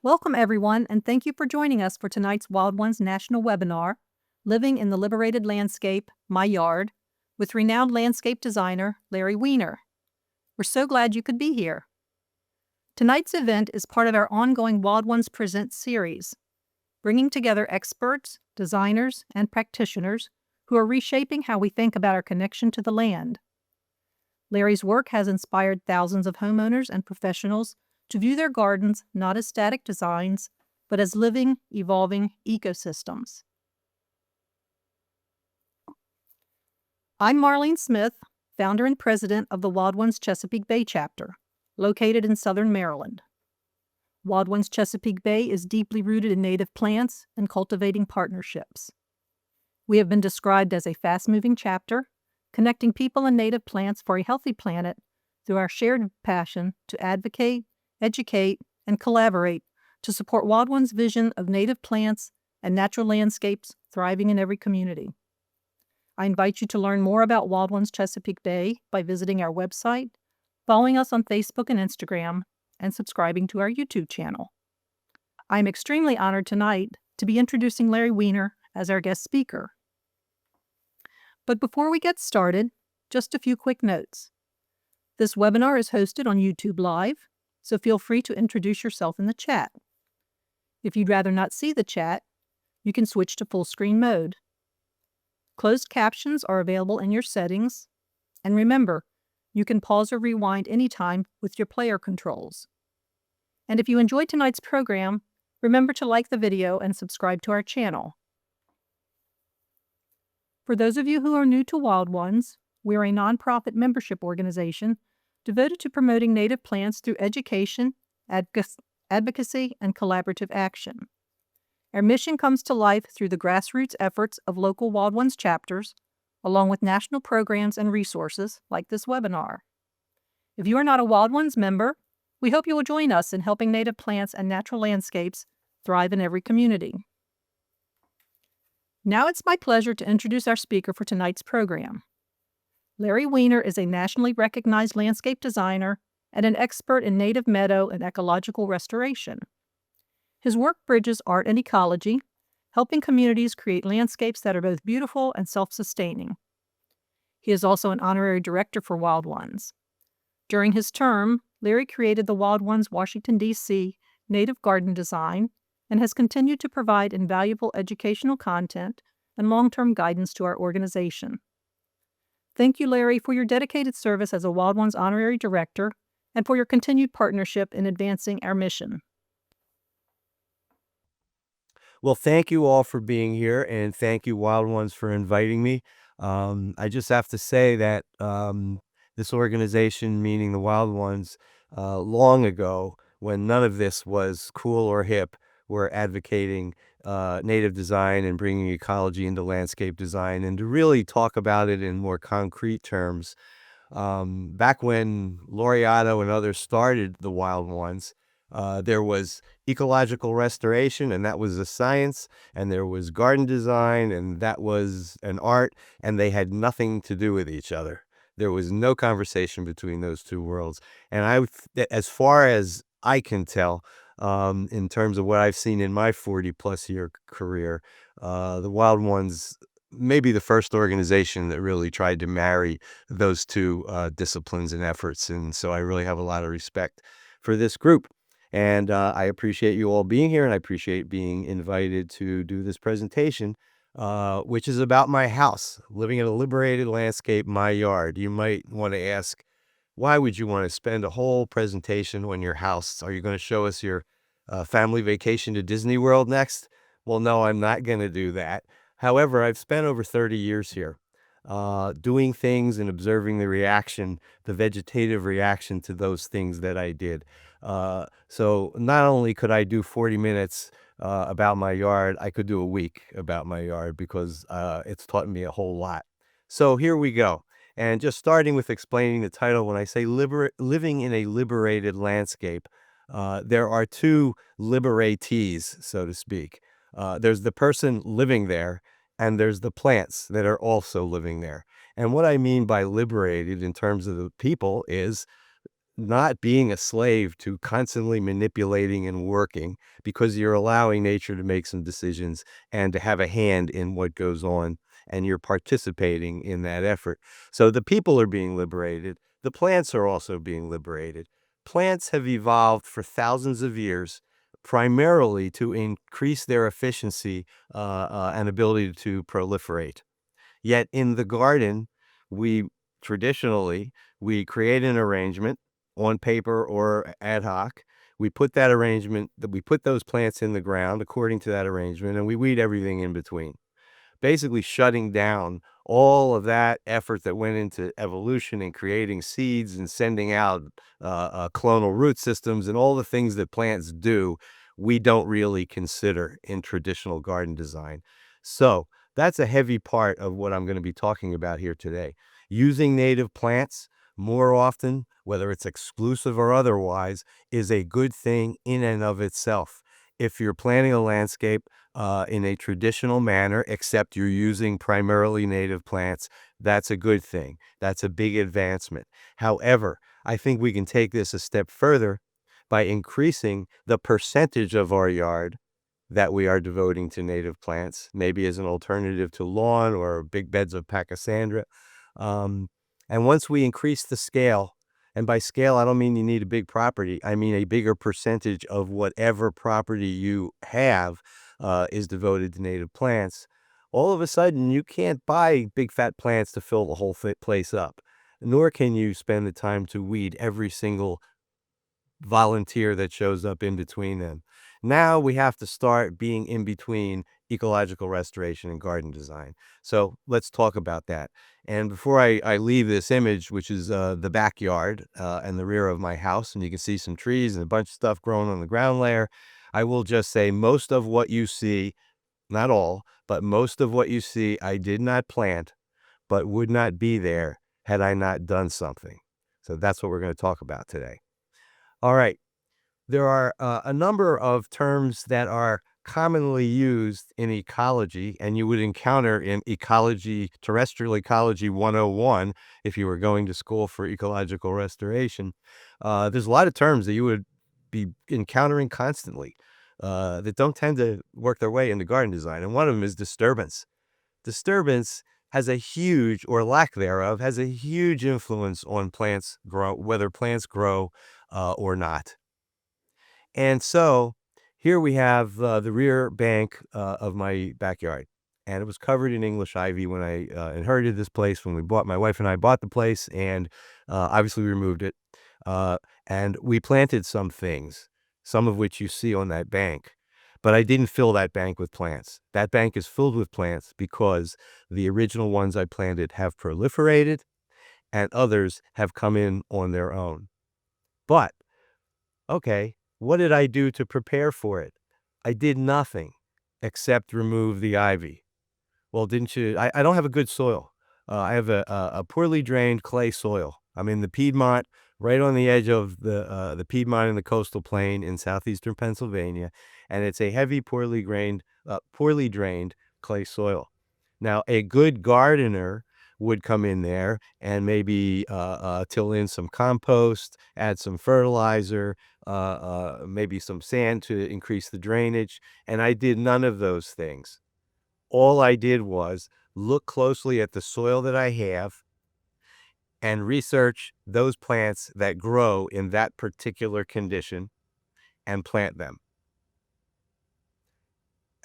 Welcome, everyone, and thank you for joining us for tonight's Wild Ones National Webinar, Living in the Liberated Landscape, My Yard, with renowned landscape designer Larry Weaner. We're so glad you could be here. Tonight's event is part of our ongoing Wild Ones Present series, bringing together experts, designers, and practitioners who are reshaping how we think about our connection to the land. Larry's work has inspired thousands of homeowners and professionals to view their gardens not as static designs, but as living, evolving ecosystems. I'm Marlene Smith, founder and president of the Wild Ones Chesapeake Bay chapter, located in southern Maryland. Wild Ones Chesapeake Bay is deeply rooted in native plants and cultivating partnerships. We have been described as a fast-moving chapter, connecting people and native plants for a healthy planet through our shared passion to advocate, educate, and collaborate to support Wild Ones' vision of native plants and natural landscapes thriving in every community. I invite you to learn more about Wild Ones Chesapeake Bay by visiting our website, following us on Facebook and Instagram, and subscribing to our YouTube channel. I am extremely honored tonight to be introducing Larry Weaner as our guest speaker. But before we get started, just a few quick notes. This webinar is hosted on YouTube Live, so feel free to introduce yourself in the chat. If you'd rather not see the chat, you can switch to full screen mode. Closed captions are available in your settings, and remember, you can pause or rewind anytime with your player controls. And if you enjoyed tonight's program, remember to like the video and subscribe to our channel. For those of you who are new to Wild Ones, we are a nonprofit membership organization devoted to promoting native plants through education, advocacy, and collaborative action. Our mission comes to life through the grassroots efforts of local Wild Ones chapters, along with national programs and resources like this webinar. If you are not a Wild Ones member, we hope you will join us in helping native plants and natural landscapes thrive in every community. Now it's my pleasure to introduce our speaker for tonight's program. Larry Weaner is a nationally recognized landscape designer and an expert in native meadow and ecological restoration. His work bridges art and ecology, helping communities create landscapes that are both beautiful and self-sustaining. He is also an honorary director for Wild Ones. During his term, Larry created the Wild Ones Washington, D.C. native garden design and has continued to provide invaluable educational content and long-term guidance to our organization. Thank you, Larry, for your dedicated service as a Wild Ones honorary director and for your continued partnership in advancing our mission. Well, thank you all for being here, and thank you, Wild Ones, for inviting me. I just have to say that this organization, meaning the Wild Ones, long ago, when none of this was cool or hip, were advocating native design and bringing ecology into landscape design, and to really talk about it in more concrete terms. Back when Laureato and others started the Wild Ones, there was ecological restoration, and that was a science, and there was garden design, and that was an art, and they had nothing to do with each other. There was no conversation between those two worlds. And as far as I can tell, in terms of what I've seen in my 40-plus year career, the Wild Ones may be the first organization that really tried to marry those two disciplines and efforts. And so I really have a lot of respect for this group. And I appreciate you all being here, and I appreciate being invited to do this presentation, which is about my house, living in a liberated landscape, my yard. You might want to ask, why would you want to spend a whole presentation on your house? Are you going to show us your family vacation to Disney World next? Well, no, I'm not going to do that. However, I've spent over 30 years here doing things and observing the reaction, the vegetative reaction to those things that I did. So not only could I do 40 minutes about my yard, I could do a week about my yard because it's taught me a whole lot. So here we go. And just starting with explaining the title, when I say living in a liberated landscape, there are two liberatees, so to speak. There's the person living there, and there's the plants that are also living there. And what I mean by liberated in terms of the people is not being a slave to constantly manipulating and working, because you're allowing nature to make some decisions and to have a hand in what goes on, and you're participating in that effort. So the people are being liberated. The plants are also being liberated. Plants have evolved for thousands of years primarily to increase their efficiency and ability to proliferate. Yet in the garden, we traditionally we create an arrangement on paper or ad hoc. We put that arrangement that we put those plants in the ground according to that arrangement, and we weed everything in between, basically shutting down all of that effort that went into evolution and creating seeds and sending out clonal root systems and all the things that plants do. We don't really consider in traditional garden design. So that's a heavy part of what I'm going to be talking about here today. Using native plants more often, whether it's exclusive or otherwise, is a good thing in and of itself. If you're planting a landscape in a traditional manner, except you're using primarily native plants, that's a good thing. That's a big advancement. However, I think we can take this a step further by increasing the percentage of our yard that we are devoting to native plants, maybe as an alternative to lawn or big beds of pachysandra. Um, and once we increase the scale, and by scale, I don't mean you need a big property. I mean a bigger percentage of whatever property you have is devoted to native plants. All of a sudden, you can't buy big fat plants to fill the whole place up, nor can you spend the time to weed every single volunteer that shows up in between them. Now we have to start being in between ecological restoration and garden design. So let's talk about that. And before I leave this image, which is the backyard and the rear of my house, and you can see some trees and a bunch of stuff growing on the ground layer, I will just say most of what you see, not all, but most of what you see, I did not plant, but would not be there had I not done something. So that's what we're going to talk about today. All right. There are a number of terms that are commonly used in ecology, and you would encounter in ecology, terrestrial ecology 101, if you were going to school for ecological restoration. There's a lot of terms that you would be encountering constantly that don't tend to work their way into garden design. And one of them is disturbance. Disturbance has a huge, or lack thereof, has a huge influence on plants grow, whether plants grow or not. And so here we have the rear bank of my backyard, and it was covered in English ivy when I inherited this place. When my wife and I bought the place, and obviously we removed it, and we planted some things, some of which you see on that bank. But I didn't fill that bank with plants. That bank is filled with plants because the original ones I planted have proliferated, and others have come in on their own. But okay, what did I do to prepare for it? I did nothing except remove the ivy. Well, didn't you? I don't have a good soil. I have a poorly drained clay soil. I'm in the Piedmont, right on the edge of the Piedmont and the coastal plain in southeastern Pennsylvania, and it's a heavy, poorly drained clay soil. Now, a good gardener would come in there and maybe till in some compost, add some fertilizer, maybe some sand to increase the drainage, and I did none of those things. All I did was look closely at the soil that I have and research those plants that grow in that particular condition and plant them.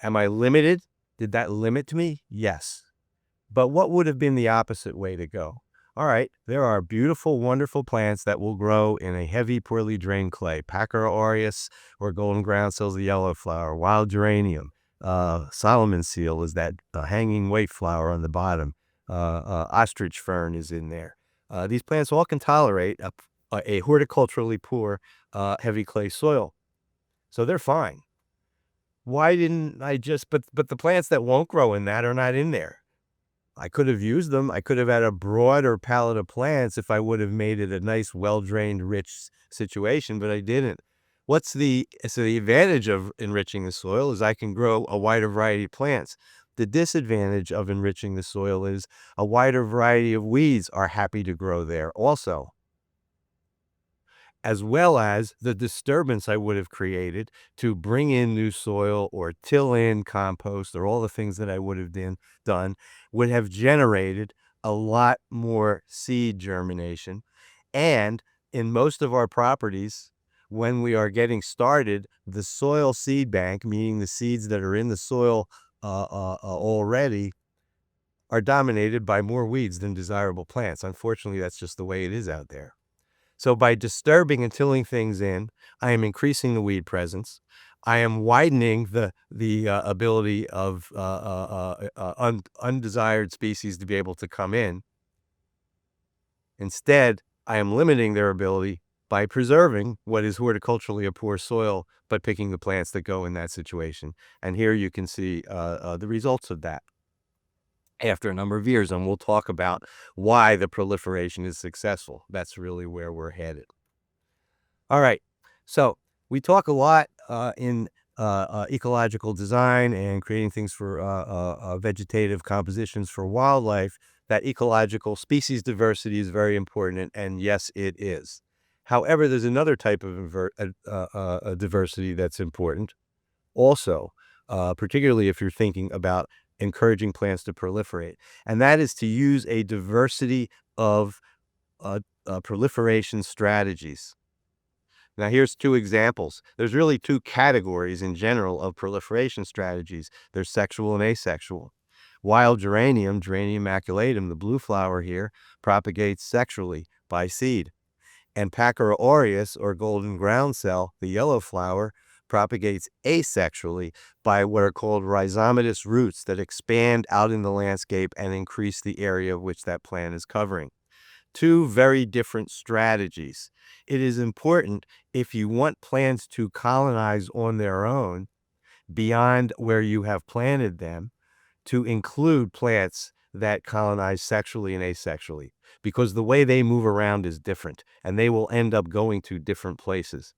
Am I limited? Did that limit me? Yes. But what would have been the opposite way to go? All right, there are beautiful, wonderful plants that will grow in a heavy, poorly drained clay. Packer aureus or golden groundsels, the yellow flower, wild geranium. Solomon seal is that hanging white flower on the bottom. Ostrich fern is in there. These plants all can tolerate a horticulturally poor, heavy clay soil. So they're fine. Why didn't I but the plants that won't grow in that are not in there. I could have used them. I could have had a broader palette of plants if I would have made it a nice, well-drained, rich situation, but I didn't. So the advantage of enriching the soil is I can grow a wider variety of plants. The disadvantage of enriching the soil is a wider variety of weeds are happy to grow there also. as well as the disturbance I would have created to bring in new soil or till in compost or all the things that I would have done would have generated a lot more seed germination. And in most of our properties, when we are getting started, the soil seed bank, meaning the seeds that are in the soil already, are dominated by more weeds than desirable plants. Unfortunately, that's just the way it is out there. So by disturbing and tilling things in, I am increasing the weed presence. I am widening the ability of undesired species to be able to come in. Instead, I am limiting their ability by preserving what is horticulturally a poor soil, but picking the plants that go in that situation. And here you can see the results of that after a number of years, and we'll talk about why the proliferation is successful. That's really where we're headed. All right. So we talk a lot in ecological design and creating things for vegetative compositions for wildlife, that ecological species diversity is very important. And yes, it is. However, there's another type of diversity that's important also, particularly if you're thinking about encouraging plants to proliferate. And that is to use a diversity of proliferation strategies. Now, here's two examples. There's really two categories in general of proliferation strategies. There's sexual and asexual. Wild geranium, Geranium maculatum, the blue flower here, propagates sexually by seed. And Pachyra aureus, or golden groundsel, the yellow flower, propagates asexually by what are called rhizomatous roots that expand out in the landscape and increase the area of which that plant is covering. Two very different strategies. It is important, if you want plants to colonize on their own beyond where you have planted them, to include plants that colonize sexually and asexually, because the way they move around is different and they will end up going to different places.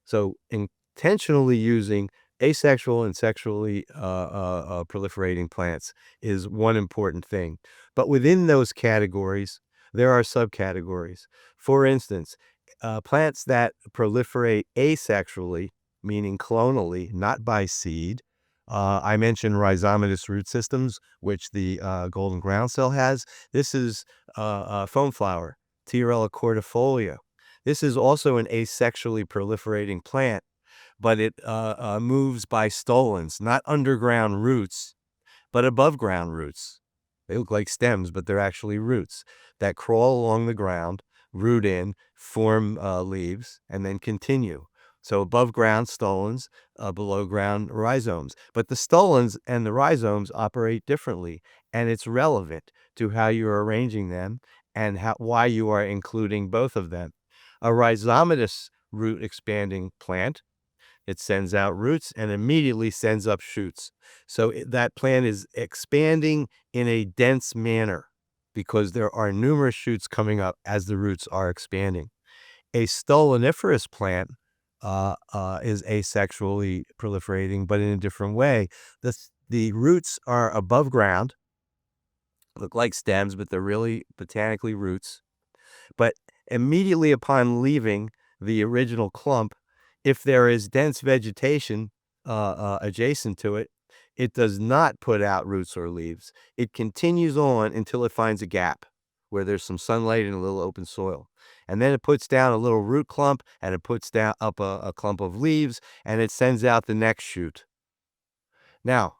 So intentionally using asexual and sexually proliferating plants is one important thing. But within those categories, there are subcategories. For instance, plants that proliferate asexually, meaning clonally, not by seed. I mentioned rhizomatous root systems, which the golden groundsel has. This is foam flower, Tiarella cordifolia. This is also an asexually proliferating plant, but it moves by stolons, not underground roots, but above ground roots. They look like stems, but they're actually roots that crawl along the ground, root in, form leaves, and then continue. So above ground stolons, below ground rhizomes. But the stolons and the rhizomes operate differently, and it's relevant to how you're arranging them and why you are including both of them. A rhizomatous root expanding plant, it sends out roots and immediately sends up shoots. So that plant is expanding in a dense manner because there are numerous shoots coming up as the roots are expanding. A stoloniferous plant is asexually proliferating, but in a different way. The roots are above ground, look like stems, but they're really botanically roots. But immediately upon leaving the original clump, if there is dense vegetation adjacent to it, it does not put out roots or leaves. It continues on until it finds a gap where there's some sunlight and a little open soil. And then it puts down a little root clump, and it puts down up a clump of leaves, and it sends out the next shoot. Now,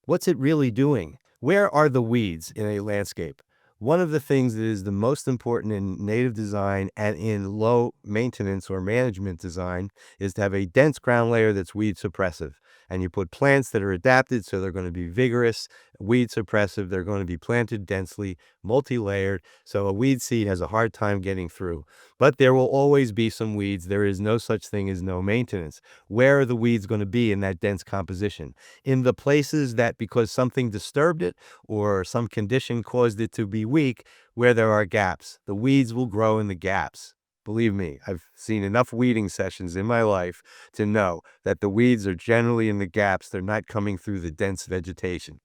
what's it really doing? Where are the weeds in a landscape? One of the things that is the most important in native design and in low maintenance or management design is to have a dense ground layer that's weed suppressive. And you put plants that are adapted, so they're going to be vigorous, weed suppressive, they're going to be planted densely, multi-layered, so a weed seed has a hard time getting through. But there will always be some weeds. There is no such thing as no maintenance. Where are the weeds going to be in that dense composition? In the places that, because something disturbed it or some condition caused it to be weak, where there are gaps. The weeds will grow in the gaps. Believe me, I've seen enough weeding sessions in my life to know that the weeds are generally in the gaps. They're not coming through the dense vegetation.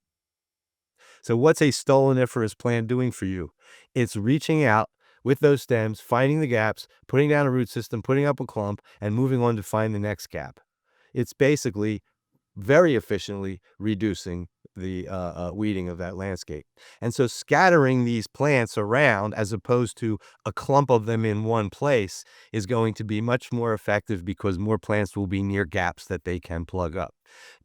So what's a stoloniferous plant doing for you? It's reaching out with those stems, finding the gaps, putting down a root system, putting up a clump, and moving on to find the next gap. It's basically very efficiently reducing the weeding of that landscape. And so scattering these plants around as opposed to a clump of them in one place is going to be much more effective because more plants will be near gaps that they can plug up.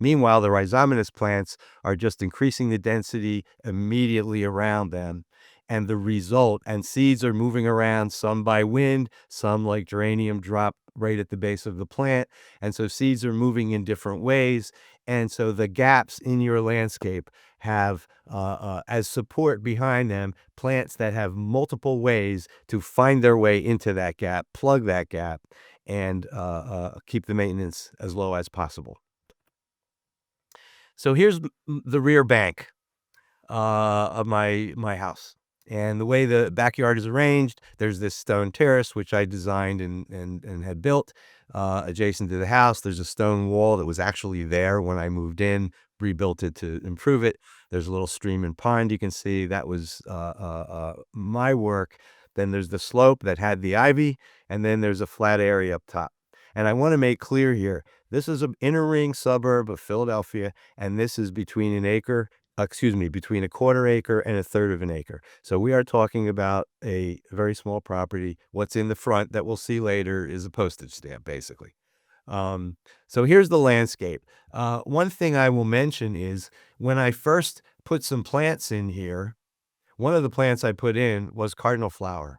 Meanwhile, the rhizomatous plants are just increasing the density immediately around them. And the result, and seeds are moving around, some by wind, some like geranium drop right at the base of the plant. And so seeds are moving in different ways. And so the gaps in your landscape have, as support behind them, plants that have multiple ways to find their way into that gap, plug that gap, and keep the maintenance as low as possible. So here's the rear bank of my house. And the way the backyard is arranged, there's this stone terrace, which I designed and had built adjacent to the house. There's a stone wall that was actually there when I moved in, rebuilt it to improve it. There's a little stream and pond you can see. That was my work. Then there's the slope that had the ivy, and then there's a flat area up top. And I want to make clear here, this is an inner ring suburb of Philadelphia, and this is between between a quarter acre and a third of an acre. So we are talking about a very small property. What's in the front that we'll see later is a postage stamp, basically. So here's the landscape. One thing I will mention is when I first put some plants in here, one of the plants I put in was cardinal flower.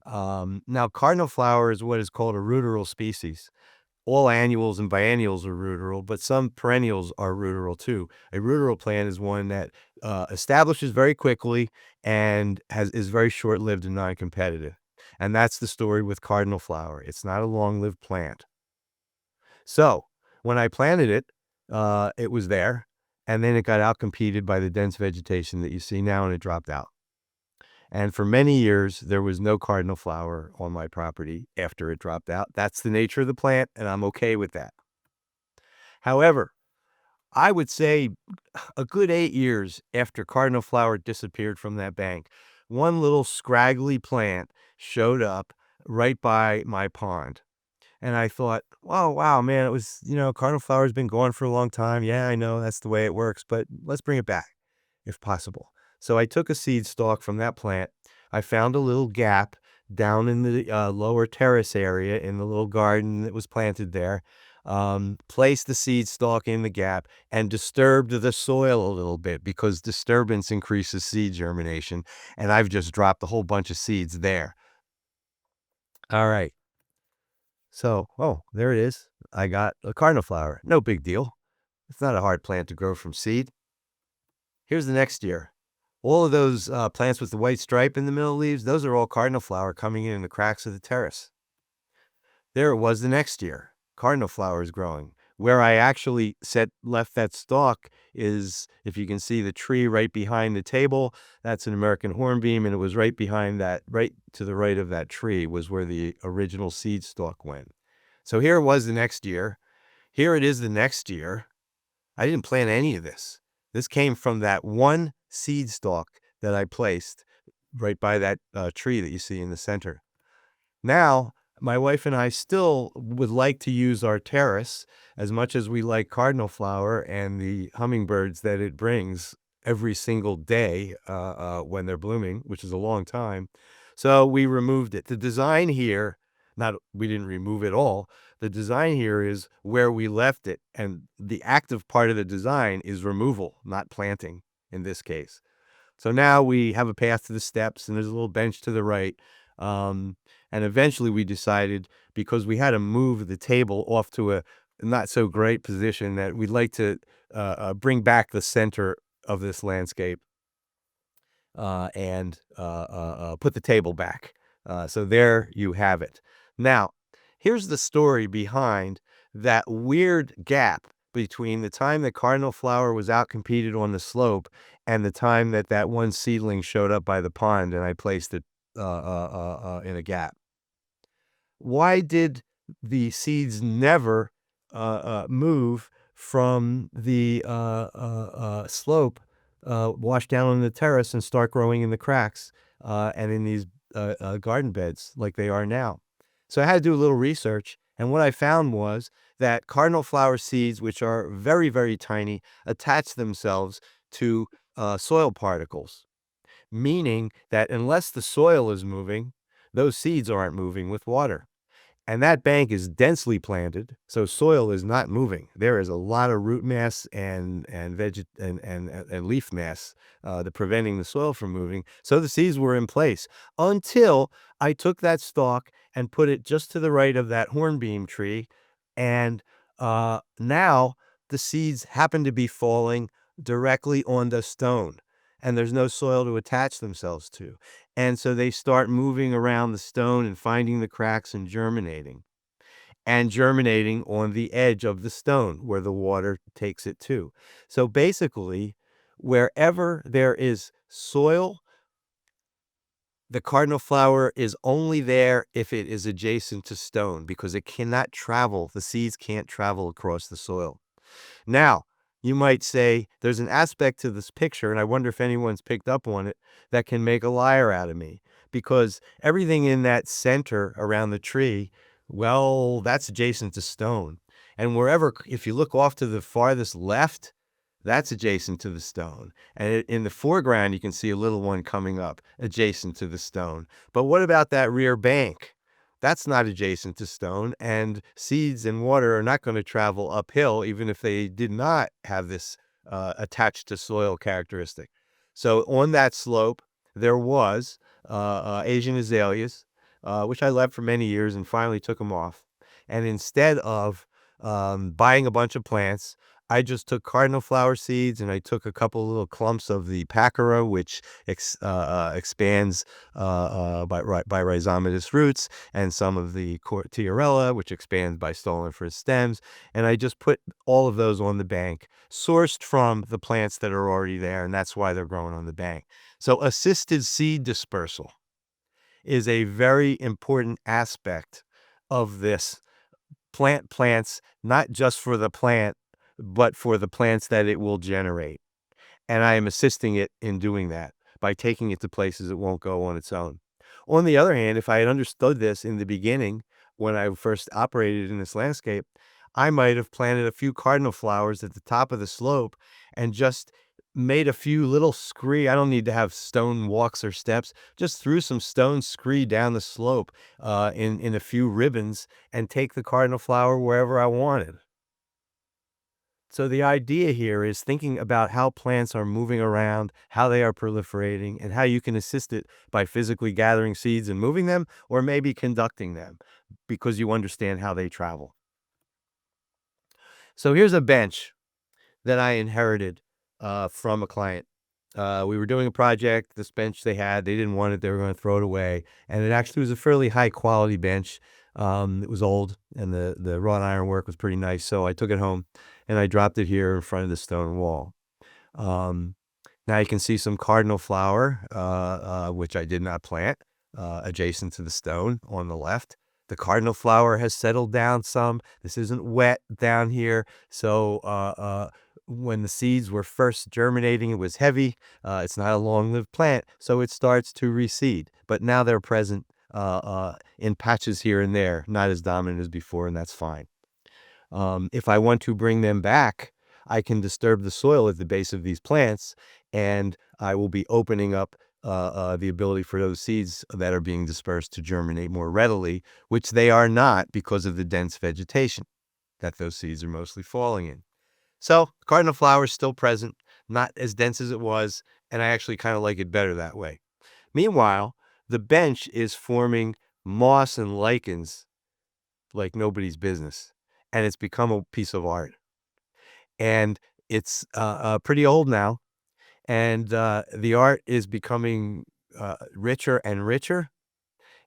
Now, cardinal flower is what is called a ruderal species. All annuals and biennials are ruderal, but some perennials are ruderal too. A ruderal plant is one that establishes very quickly and is very short-lived and non-competitive. And that's the story with cardinal flower. It's not a long-lived plant. So when I planted it, it was there, and then it got outcompeted by the dense vegetation that you see now, and it dropped out. And for many years, there was no cardinal flower on my property after it dropped out. That's the nature of the plant, and I'm okay with that. However, I would say a good 8 years after cardinal flower disappeared from that bank, one little scraggly plant showed up right by my pond. And I thought, oh, wow, man, it was, cardinal flower's been gone for a long time. Yeah, I know that's the way it works, but let's bring it back if possible. So I took a seed stalk from that plant. I found a little gap down in the lower terrace area in the little garden that was planted there, placed the seed stalk in the gap and disturbed the soil a little bit because disturbance increases seed germination. And I've just dropped a whole bunch of seeds there. All right. So, there it is. I got a cardinal flower. No big deal. It's not a hard plant to grow from seed. Here's the next year. All of those plants with the white stripe in the middle leaves, those are all cardinal flower coming in the cracks of the terrace. There it was the next year. Cardinal flower is growing. Where I actually left that stalk is, if you can see the tree right behind the table, that's an American hornbeam, and it was right behind that, right to the right of that tree was where the original seed stalk went. So here it was the next year. Here it is the next year. I didn't plant any of this. This came from that one seed stalk that I placed right by that tree that you see in the center. Now, my wife and I still would like to use our terrace as much as we like cardinal flower and the hummingbirds that it brings every single day when they're blooming, which is a long time. So we removed it. The design here, we didn't remove it all. The design here is where we left it. And the active part of the design is removal, not planting in this case. So now we have a path to the steps and there's a little bench to the right. And eventually we decided, because we had to move the table off to a not so great position, that we'd like to bring back the center of this landscape and put the table back. So there you have it. Now, here's the story behind that weird gap between the time that cardinal flower was outcompeted on the slope and the time that that one seedling showed up by the pond and I placed it in a gap. Why did the seeds never move from the slope, wash down on the terrace and start growing in the cracks and in these garden beds like they are now. So I had to do a little research, and what I found was that cardinal flower seeds, which are very, very tiny, attach themselves to soil particles, meaning that unless the soil is moving, those seeds aren't moving with water. And that bank is densely planted, so soil is not moving. There is a lot of root mass and leaf mass preventing the soil from moving. So the seeds were in place until I took that stalk and put it just to the right of that hornbeam tree, and now the seeds happen to be falling directly on the stone, and there's no soil to attach themselves to. And so they start moving around the stone and finding the cracks and germinating on the edge of the stone where the water takes it to. So basically, wherever there is soil, the cardinal flower is only there if it is adjacent to stone, because it cannot travel. The seeds can't travel across the soil. Now, you might say there's an aspect to this picture, and I wonder if anyone's picked up on it, that can make a liar out of me, because everything in that center around the tree, well, that's adjacent to stone. And wherever, if you look off to the farthest left, that's adjacent to the stone. And in the foreground, you can see a little one coming up adjacent to the stone. But what about that rear bank? That's not adjacent to stone, and seeds and water are not going to travel uphill, even if they did not have this attached to soil characteristic. So on that slope, there was Asian azaleas, which I left for many years and finally took them off. And instead of buying a bunch of plants, I just took cardinal flower seeds, and I took a couple little clumps of the pachyra, which expands by rhizomatous roots, and some of the tiarella, which expands by stoloniferous stems. And I just put all of those on the bank, sourced from the plants that are already there, and that's why they're growing on the bank. So assisted seed dispersal is a very important aspect of this. Plant plants, not just for the plant, but for the plants that it will generate. And I am assisting it in doing that by taking it to places it won't go on its own. On the other hand, if I had understood this in the beginning, when I first operated in this landscape, I might have planted a few cardinal flowers at the top of the slope and just made a few little scree. I don't need to have stone walks or steps. Just threw some stone scree down the slope in a few ribbons and take the cardinal flower wherever I wanted. So the idea here is thinking about how plants are moving around, how they are proliferating, and how you can assist it by physically gathering seeds and moving them, or maybe conducting them, because you understand how they travel. So here's a bench that I inherited from a client. We were doing a project. This bench they didn't want it. They were going to throw it away. And it actually was a fairly high quality bench. It was old, and the wrought iron work was pretty nice. So I took it home and I dropped it here in front of the stone wall. Now you can see some cardinal flower, which I did not plant, adjacent to the stone on the left. The cardinal flower has settled down some. This isn't wet down here. So when the seeds were first germinating, it was heavy. It's not a long-lived plant, so it starts to reseed. But now they're present in patches here and there, not as dominant as before, and that's fine. If I want to bring them back, I can disturb the soil at the base of these plants, and I will be opening up the ability for those seeds that are being dispersed to germinate more readily, which they are not because of the dense vegetation that those seeds are mostly falling in. So cardinal flower is still present, not as dense as it was, and I actually kind of like it better that way. Meanwhile, the bench is forming moss and lichens like nobody's business, and it's become a piece of art. And it's pretty old now, and the art is becoming richer and richer,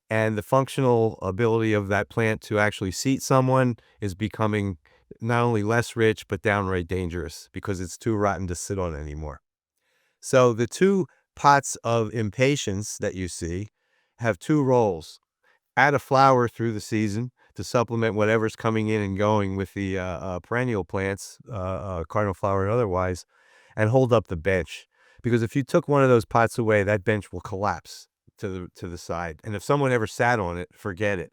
and the functional ability of that plant to actually seat someone is becoming not only less rich, but downright dangerous, because it's too rotten to sit on anymore. So the two pots of impatience that you see have two roles. Add a flower through the season to supplement whatever's coming in and going with the perennial plants, cardinal flower and otherwise, and hold up the bench. Because if you took one of those pots away, that bench will collapse. to the side. And if someone ever sat on it, forget it.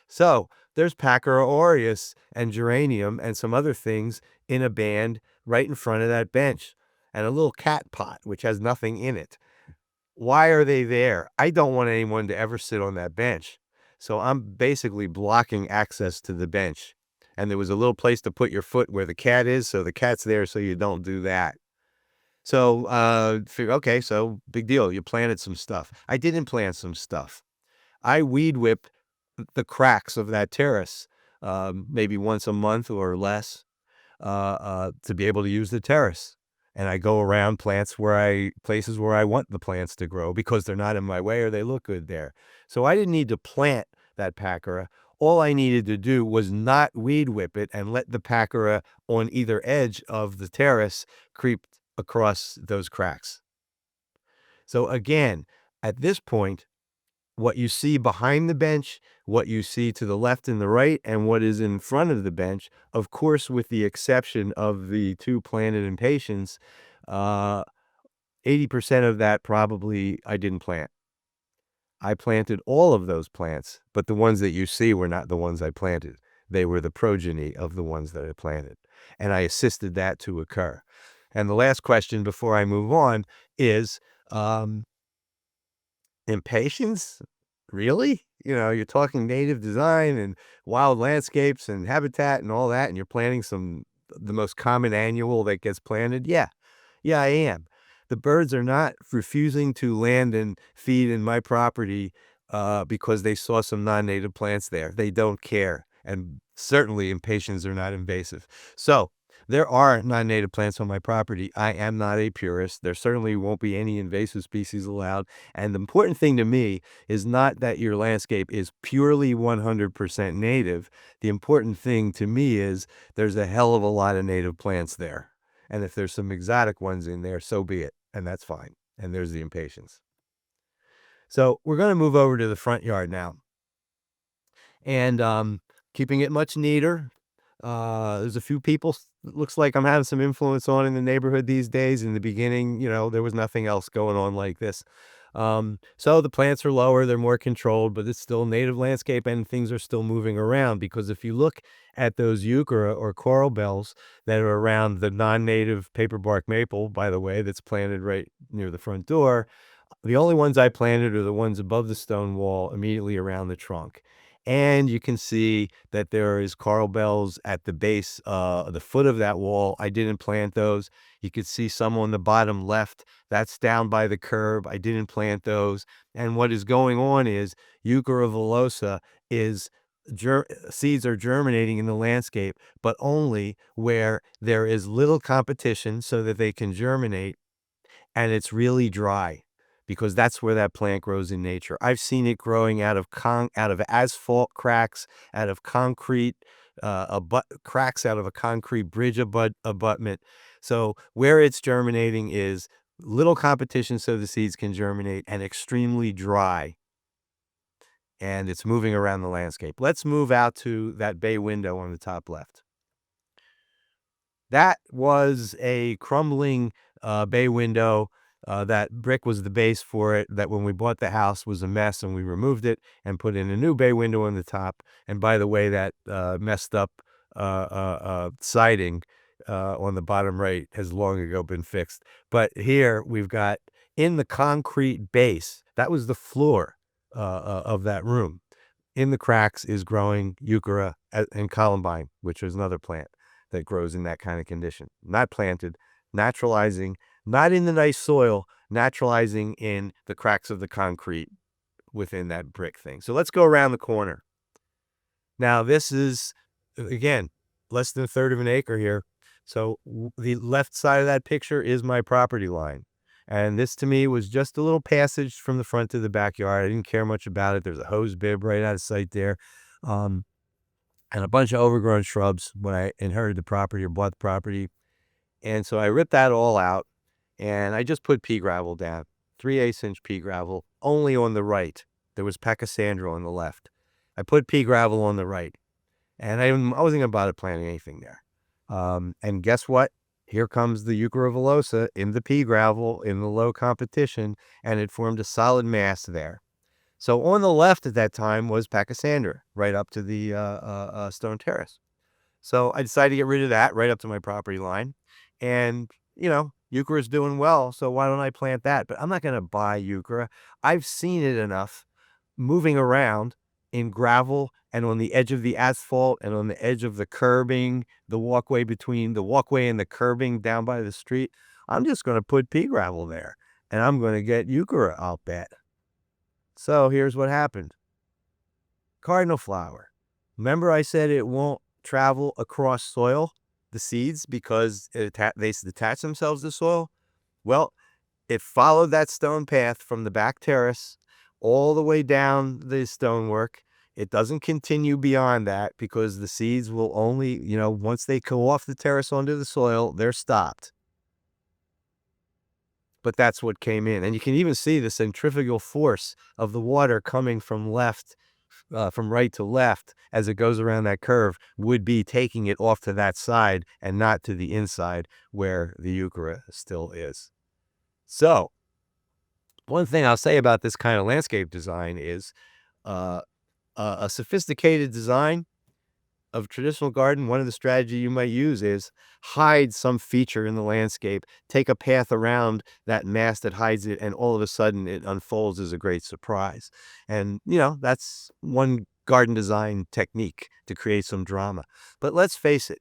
So there's Pachyra aureus and geranium and some other things in a band right in front of that bench, and a little cat pot, which has nothing in it. Why are they there? I don't want anyone to ever sit on that bench. So I'm basically blocking access to the bench. And there was a little place to put your foot where the cat is, so the cat's there so you don't do that. So, okay, so big deal. You planted some stuff. I didn't plant some stuff. I weed whip the cracks of that terrace, maybe once a month or less, to be able to use the terrace. And I go around places where I want the plants to grow because they're not in my way or they look good there. So I didn't need to plant that Pachyra. All I needed to do was not weed whip it and let the Pachyra on either edge of the terrace creep across those cracks. So again, at this point, what you see behind the bench, what you see to the left and the right, and what is in front of the bench, of course, with the exception of the two planted impatiens, 80% of that probably I didn't plant. I planted all of those plants, but the ones that you see were not the ones I planted. They were the progeny of the ones that I planted, and I assisted that to occur. And the last question before I move on is, impatiens? Really? You're talking native design and wild landscapes and habitat and all that, and you're planting the most common annual that gets planted? Yeah. Yeah, I am. The birds are not refusing to land and feed in my property because they saw some non-native plants there. They don't care. And certainly impatiens are not invasive. So there are non-native plants on my property. I am not a purist. There certainly won't be any invasive species allowed. And the important thing to me is not that your landscape is purely 100% native. The important thing to me is there's a hell of a lot of native plants there. And if there's some exotic ones in there, so be it. And that's fine. And there's the impatiens. So we're going to move over to the front yard now. And keeping it much neater. There's a few people, looks like I'm having some influence on in the neighborhood these days. In the beginning, there was nothing else going on like this. So the plants are lower, they're more controlled, but it's still native landscape and things are still moving around, because if you look at those euchera or coral bells that are around the non-native paperbark maple, by the way, that's planted right near the front door, the only ones I planted are the ones above the stone wall immediately around the trunk. And you can see that there is coral bells at the base, the foot of that wall. I didn't plant those. You could see some on the bottom left. That's down by the curb. I didn't plant those. And what is going on is Euchera villosa is seeds are germinating in the landscape, but only where there is little competition so that they can germinate, and it's really dry, because that's where that plant grows in nature. I've seen it growing out of asphalt cracks, out of concrete cracks out of a concrete bridge abutment. So where it's germinating is little competition so the seeds can germinate, and extremely dry. And it's moving around the landscape. Let's move out to that bay window on the top left. That was a crumbling bay window. That brick was the base for it. That when we bought the house was a mess, and we removed it and put in a new bay window on the top. And by the way, that messed up siding on the bottom right has long ago been fixed. But here we've got, in the concrete base, that was the floor of that room. In the cracks is growing euchera and columbine, which is another plant that grows in that kind of condition. Not planted, naturalizing, not in the nice soil, naturalizing in the cracks of the concrete within that brick thing. So let's go around the corner. Now this is, again, less than a third of an acre here. So the left side of that picture is my property line. And this to me was just a little passage from the front to the backyard. I didn't care much about it. There's a hose bib right out of sight there. And a bunch of overgrown shrubs when I inherited the property or bought the property. And so I ripped that all out, and I just put pea gravel down, 3/8-inch pea gravel, only on the right. There was pachysandra on the left. I put pea gravel on the right, and I wasn't going to bother planting anything there. And guess what? Here comes the Euchera villosa in the pea gravel in the low competition, and it formed a solid mass there. So on the left at that time was Pachysandra, right up to the stone terrace. So I decided to get rid of that right up to my property line. And, euchre is doing well, so why don't I plant that? But I'm not going to buy euchre. I've seen it enough moving around in gravel and on the edge of the asphalt and on the edge of the curbing, the walkway between the walkway and the curbing down by the street. I'm just going to put pea gravel there and I'm going to get euchre, I'll bet. So here's what happened. Cardinal flower. Remember I said it won't travel across soil, the seeds, because they attach themselves to soil? Well, it followed that stone path from the back terrace all the way down the stonework. It doesn't continue beyond that because the seeds will only, once they go off the terrace onto the soil, they're stopped. But that's what came in. And you can even see the centrifugal force of the water coming from right to left as it goes around that curve would be taking it off to that side and not to the inside where the euchre still is. So one thing I'll say about this kind of landscape design is a sophisticated design of traditional garden. One of the strategies you might use is hide some feature in the landscape, take a path around that mass that hides it, and all of a sudden it unfolds as a great surprise. And, that's one garden design technique to create some drama. But let's face it,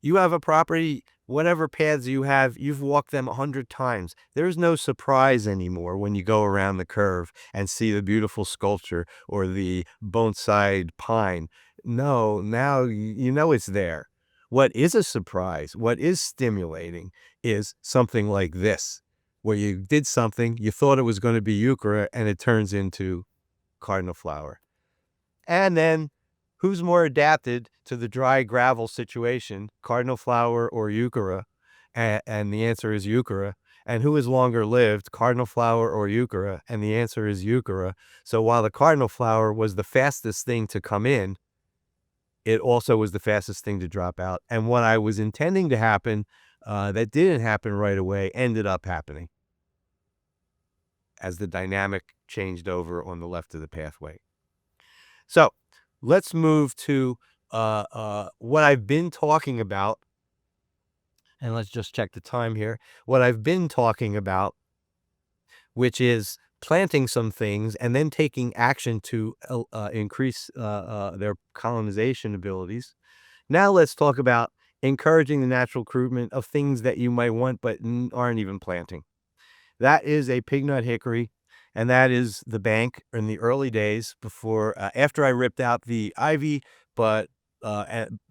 you have a property, whatever paths you have, you've walked them 100 times. There's no surprise anymore when you go around the curve and see the beautiful sculpture or the bonsai pine. No, now you know it's there. What is a surprise, what is stimulating is something like this, where you did something, you thought it was going to be euchre, and it turns into cardinal flower. And then who's more adapted to the dry gravel situation, cardinal flower or euchre? And the answer is euchre. And who is longer lived, cardinal flower or euchre? And the answer is euchre. So while the cardinal flower was the fastest thing to come in, it also was the fastest thing to drop out. And what I was intending to happen, that didn't happen right away, ended up happening as the dynamic changed over on the left of the pathway. So let's move to what I've been talking about. And let's just check the time here. What I've been talking about, which is planting some things and then taking action to increase their colonization abilities. Now let's talk about encouraging the natural recruitment of things that you might want but aren't even planting. That is a pignut hickory, and that is the bank in the early days before, after I ripped out the ivy, but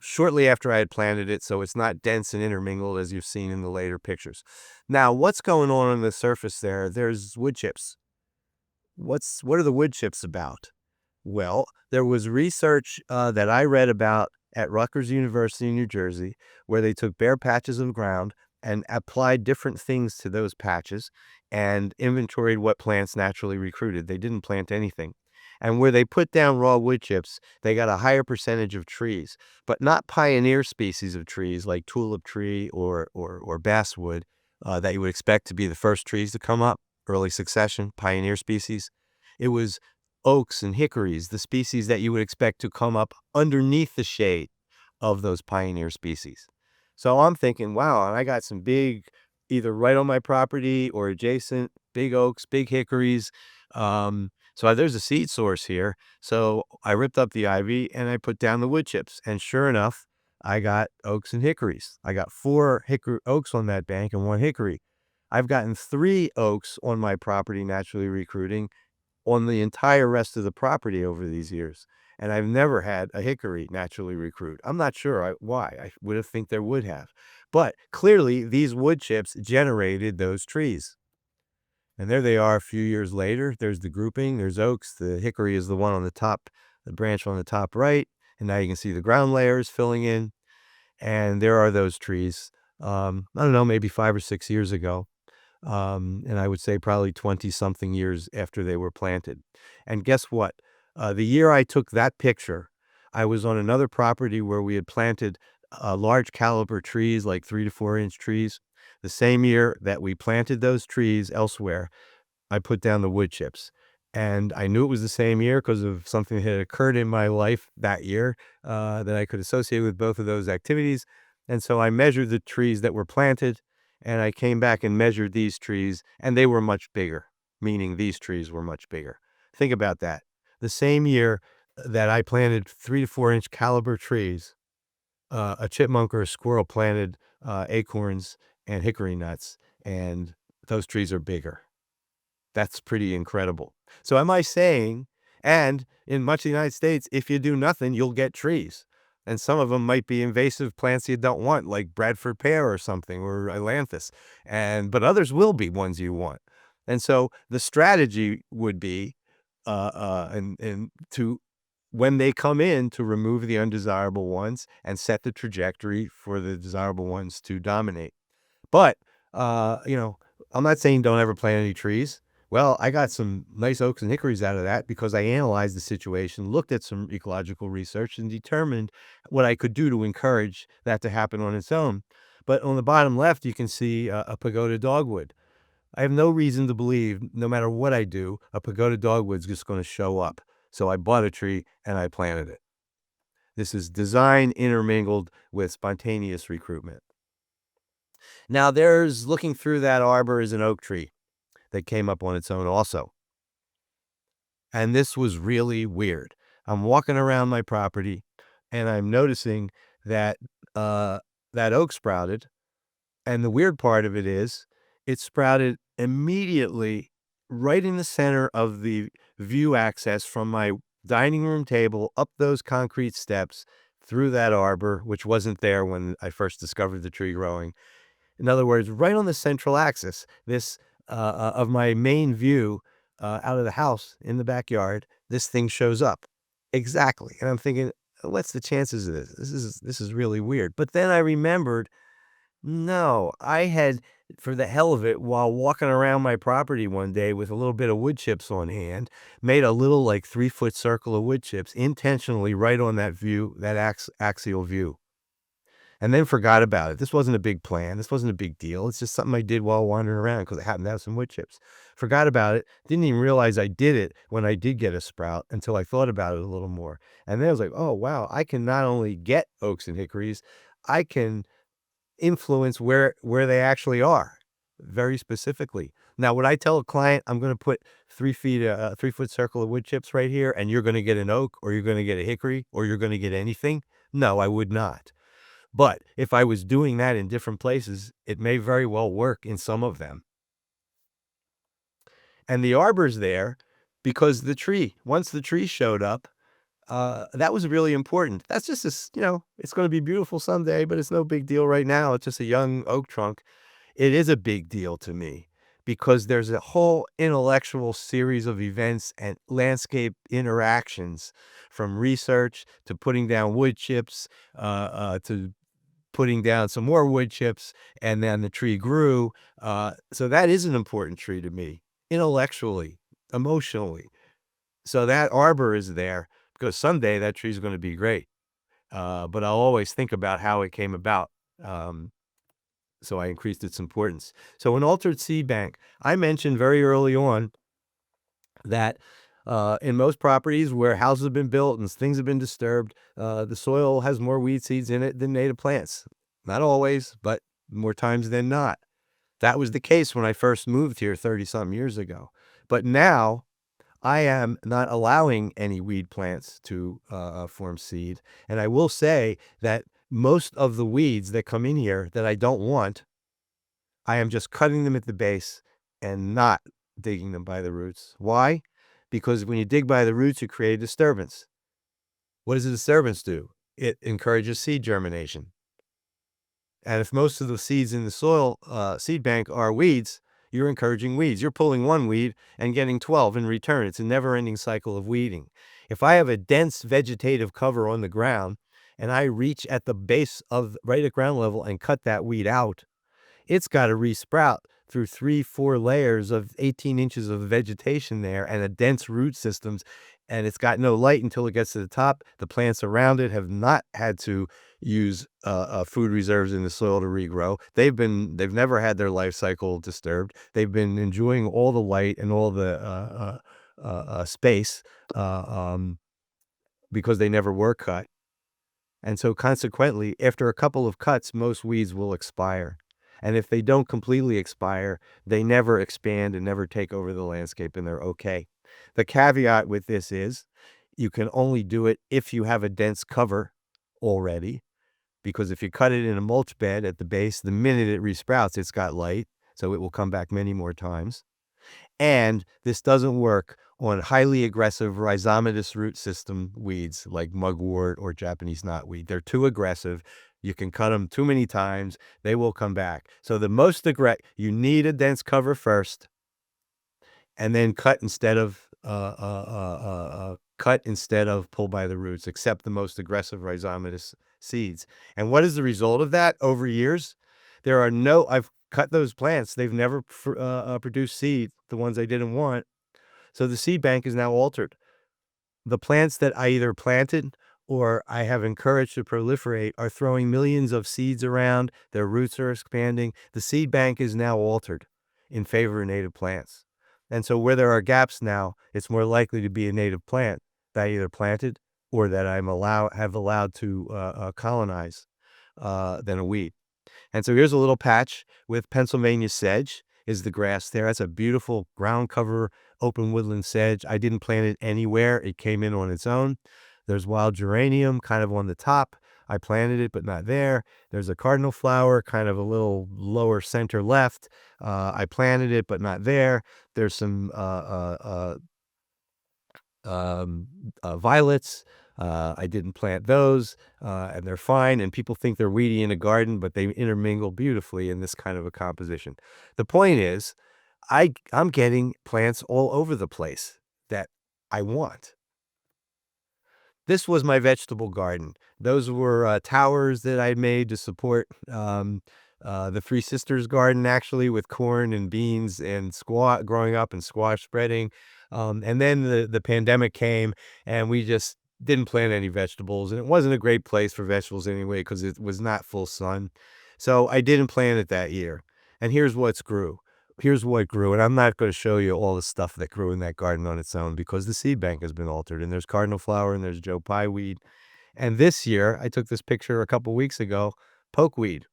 shortly after I had planted it, so it's not dense and intermingled as you've seen in the later pictures. Now, what's going on the surface there? There's wood chips. What are the wood chips about? Well, there was research that I read about at Rutgers University in New Jersey, where they took bare patches of ground and applied different things to those patches and inventoried what plants naturally recruited. They didn't plant anything. And where they put down raw wood chips, they got a higher percentage of trees, but not pioneer species of trees like tulip tree or basswood that you would expect to be the first trees to come up, early succession, pioneer species. It was oaks and hickories, the species that you would expect to come up underneath the shade of those pioneer species. So I'm thinking, wow, and I got some big, either right on my property or adjacent, big oaks, big hickories. So there's a seed source here. So I ripped up the ivy and I put down the wood chips. And sure enough, I got oaks and hickories. I got 4 oaks on that bank and 1 hickory. I've gotten 3 oaks on my property naturally recruiting on the entire rest of the property over these years. And I've never had a hickory naturally recruit. I'm not sure why. I would have think there would have. But clearly, these wood chips generated those trees. And there they are a few years later. There's the grouping. There's oaks. The hickory is the one on the top, the branch on the top right. And now you can see the ground layers filling in. And there are those trees. I don't know, maybe 5 or 6 years ago. And I would say probably 20-something years after they were planted. And guess what? The year I took that picture, I was on another property where we had planted large caliber trees, like 3 to 4 inch trees. The same year that we planted those trees elsewhere, I put down the wood chips. And I knew it was the same year because of something that had occurred in my life that year that I could associate with both of those activities. And so I measured the trees that were planted, and I came back and measured these trees, and they were much bigger, meaning these trees were much bigger. Think about that. The same year that I planted 3 to 4 inch caliber trees, a chipmunk or a squirrel planted acorns and hickory nuts, and those trees are bigger. That's pretty incredible. So am I saying, and in much of the United States, if you do nothing, you'll get trees. And some of them might be invasive plants you don't want, like Bradford pear or something, or ailanthus. But others will be ones you want. And so the strategy would be, and to when they come in, to remove the undesirable ones and set the trajectory for the desirable ones to dominate. But, I'm not saying don't ever plant any trees. Well, I got some nice oaks and hickories out of that because I analyzed the situation, looked at some ecological research, and determined what I could do to encourage that to happen on its own. But on the bottom left, you can see a pagoda dogwood. I have no reason to believe, no matter what I do, a pagoda dogwood's just going to show up. So I bought a tree and I planted it. This is design intermingled with spontaneous recruitment. Now, there's looking through that arbor is an oak tree that came up on its own also. And this was really weird. I'm walking around my property and I'm noticing that that oak sprouted. And the weird part of it is it sprouted immediately right in the center of the view access from my dining room table up those concrete steps through that arbor, which wasn't there when I first discovered the tree growing. In other words, right on the central axis, this of my main view out of the house in the backyard, this thing shows up. Exactly. And I'm thinking, what's the chances of this? This is really weird. But then I remembered, no, I had, for the hell of it, while walking around my property one day with a little bit of wood chips on hand, made a little like 3-foot circle of wood chips intentionally right on that view, that axial view. And then forgot about it. This wasn't a big plan. This wasn't a big deal. It's just something I did while wandering around because I happened to have some wood chips. Forgot about it. Didn't even realize I did it when I did get a sprout until I thought about it a little more. And then I was like, oh, wow, I can not only get oaks and hickories, I can influence where they actually are very specifically. Now, would I tell a client I'm going to put 3 feet, a 3-foot circle of wood chips right here, and you're going to get an oak, or you're going to get a hickory, or you're going to get anything? No, I would not. But if I was doing that in different places, it may very well work in some of them. And the arbor's there because once the tree showed up, that was really important. That's just this, it's going to be beautiful someday, but it's no big deal right now. It's just a young oak trunk. It is a big deal to me because there's a whole intellectual series of events and landscape interactions, from research to putting down wood chips, to putting down some more wood chips, and then the tree grew. So that is an important tree to me, intellectually, emotionally. So that arbor is there because someday that tree is going to be great. But I'll always think about how it came about. So I increased its importance. So an altered seed bank. I mentioned very early on that in most properties where houses have been built and things have been disturbed, the soil has more weed seeds in it than native plants. Not always, but more times than not. That was the case when I first moved here 30-something years ago. But now I am not allowing any weed plants to form seed. And I will say that most of the weeds that come in here that I don't want, I am just cutting them at the base and not digging them by the roots. Why? Because when you dig by the roots, you create a disturbance. What does a disturbance do? It encourages seed germination. And if most of the seeds in the soil seed bank are weeds, you're encouraging weeds. You're pulling one weed and getting 12 in return. It's a never-ending cycle of weeding. If I have a dense vegetative cover on the ground and I reach at the base of right at ground level and cut that weed out, it's got to resprout through 3-4 layers of 18 inches of vegetation there and a dense root systems. And it's got no light until it gets to the top. The plants around it have not had to use food reserves in the soil to regrow. They've never had their life cycle disturbed. They've been enjoying all the light and all the space because they never were cut. And so consequently, after a couple of cuts, most weeds will expire. And if they don't completely expire, they never expand and never take over the landscape, and they're okay. The caveat with this is you can only do it if you have a dense cover already, because if you cut it in a mulch bed at the base, the minute it resprouts, it's got light, so it will come back many more times. And this doesn't work on highly aggressive rhizomatous root system weeds like mugwort or Japanese knotweed. They're too aggressive. You can cut them too many times, they will come back. So the most aggressive, you need a dense cover first, and then cut instead of pull by the roots, except the most aggressive rhizomatous seeds. And what is the result of that over years? I've cut those plants. They've never produced seed, the ones I didn't want. So the seed bank is now altered. The plants that I either planted or I have encouraged to proliferate are throwing millions of seeds around. Their roots are expanding. The seed bank is now altered in favor of native plants. And so where there are gaps now, it's more likely to be a native plant that I either planted or that have allowed to colonize than a weed. And so here's a little patch with Pennsylvania sedge is the grass there. That's a beautiful ground cover, open woodland sedge. I didn't plant it anywhere. It came in on its own. There's wild geranium kind of on the top. I planted it, but not there. There's a cardinal flower kind of a little lower center left. I planted it, but not there. There's some violets. I didn't plant those, and they're fine. And people think they're weedy in a garden, but they intermingle beautifully in this kind of a composition. The point is, I'm getting plants all over the place that I want. This was my vegetable garden. Those were towers that I made to support the Three Sisters garden, actually, with corn and beans and squash growing up and squash spreading. And then the pandemic came, and we just didn't plant any vegetables. And it wasn't a great place for vegetables anyway, because it was not full sun. So I didn't plant it that year. And here's what grew. Here's what grew. And I'm not going to show you all the stuff that grew in that garden on its own, because the seed bank has been altered. And there's cardinal flower and there's Joe Pye weed. And this year, I took this picture a couple weeks ago, pokeweed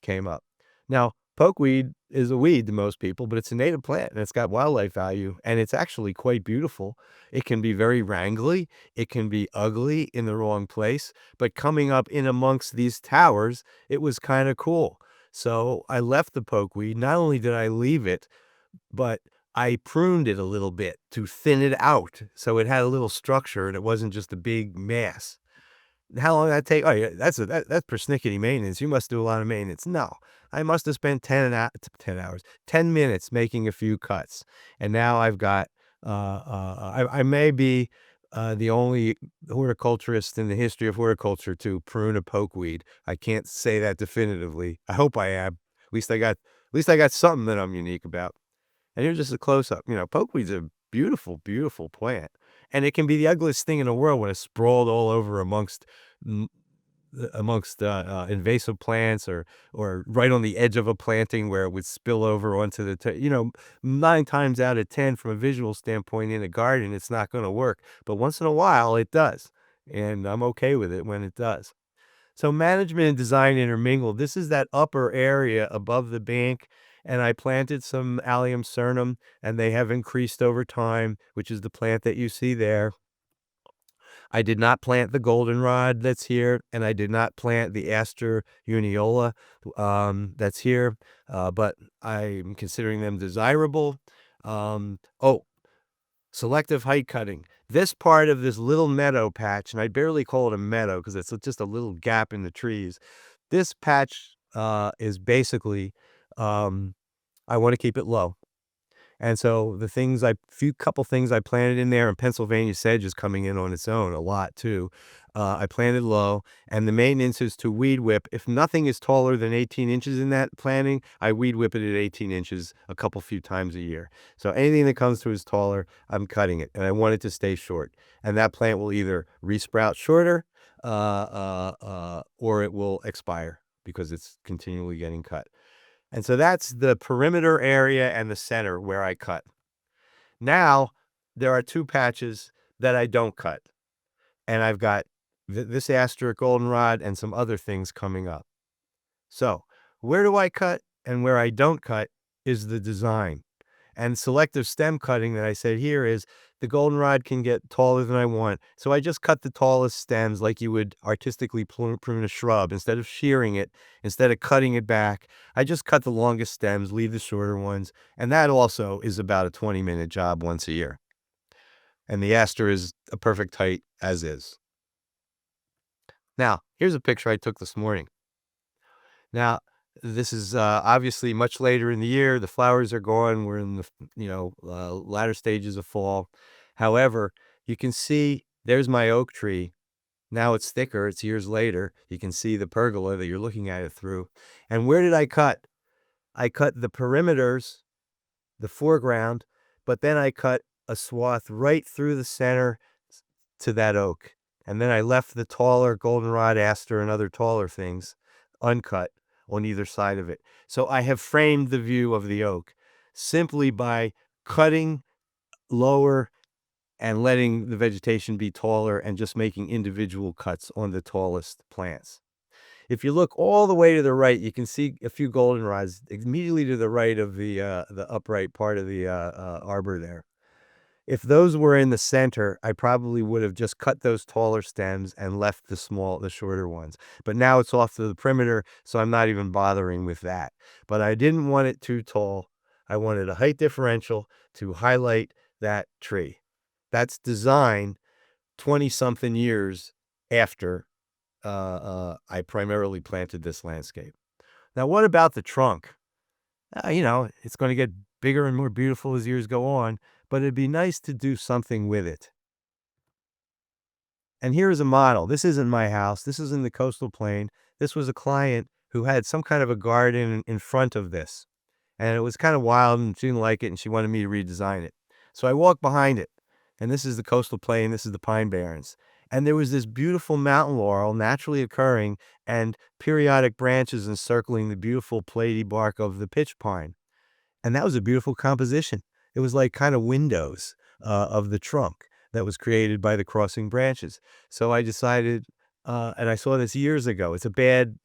came up. Now, pokeweed is a weed to most people, but it's a native plant and it's got wildlife value, and it's actually quite beautiful. It can be very wrangly. It can be ugly in the wrong place, but coming up in amongst these towers, it was kind of cool. So I left the pokeweed. Not only did I leave it, but I pruned it a little bit to thin it out so it had a little structure and it wasn't just a big mass. How long did that take? Oh, yeah, that's persnickety maintenance. You must do a lot of maintenance. No, I must have spent 10 minutes making a few cuts. And now I've got, I may be the only horticulturist in the history of horticulture to prune a pokeweed. I can't say that definitively. I hope I am. At least I got something that I'm unique about. And here's just a close-up. Pokeweed's a beautiful, beautiful plant. And it can be the ugliest thing in the world when it's sprawled all over amongst invasive plants or right on the edge of a planting where it would spill over onto the 9 times out of 10 from a visual standpoint in a garden, it's not going to work. But once in a while, it does. And I'm okay with it when it does. So management and design intermingled. This is that upper area above the bank. And I planted some Allium cernum, and they have increased over time, which is the plant that you see there. I did not plant the goldenrod that's here, and I did not plant the Aster uniola that's here, but I'm considering them desirable. Selective height cutting. This part of this little meadow patch, and I barely call it a meadow because it's just a little gap in the trees. This patch is basically, I want to keep it low. And so couple things I planted in there, and Pennsylvania sedge is coming in on its own a lot too. I planted low, and the maintenance is to weed whip. If nothing is taller than 18 inches in that planting, I weed whip it at 18 inches a few times a year. So anything that comes through is taller, I'm cutting it, and I want it to stay short. And that plant will either resprout shorter, or it will expire because it's continually getting cut. And so that's the perimeter area and the center where I cut. Now, there are two patches that I don't cut. And I've got this aster goldenrod and some other things coming up. So where do I cut and where I don't cut is the design. And selective stem cutting that I said here is the goldenrod can get taller than I want. So I just cut the tallest stems like you would artistically prune a shrub. Instead of shearing it, instead of cutting it back, I just cut the longest stems, leave the shorter ones. And that also is about a 20-minute job once a year. And the aster is a perfect height as is. Now, here's a picture I took this morning. Now, this is obviously much later in the year. The flowers are gone. We're in the latter stages of fall. However, you can see there's my oak tree. Now it's thicker. It's years later. You can see the pergola that you're looking at it through. And where did I cut? I cut the perimeters, the foreground, but then I cut a swath right through the center to that oak. And then I left the taller goldenrod, aster, and other taller things uncut on either side of it. So I have framed the view of the oak simply by cutting lower and letting the vegetation be taller and just making individual cuts on the tallest plants. If you look all the way to the right, you can see a few goldenrods immediately to the right of the upright part of the arbor there. If those were in the center, I probably would have just cut those taller stems and left the shorter ones. But now it's off to the perimeter, so I'm not even bothering with that. But I didn't want it too tall. I wanted a height differential to highlight that tree. That's design 20-something years after I primarily planted this landscape. Now, what about the trunk? It's going to get bigger and more beautiful as years go on, but it'd be nice to do something with it. And here is a model. This isn't my house. This is in the coastal plain. This was a client who had some kind of a garden in front of this. And it was kind of wild, and she didn't like it, and she wanted me to redesign it. So I walked behind it. And this is the coastal plain. This is the pine barrens. And there was this beautiful mountain laurel naturally occurring and periodic branches encircling the beautiful platy bark of the pitch pine. And that was a beautiful composition. It was like kind of windows of the trunk that was created by the crossing branches. So I decided, and I saw this years ago. It's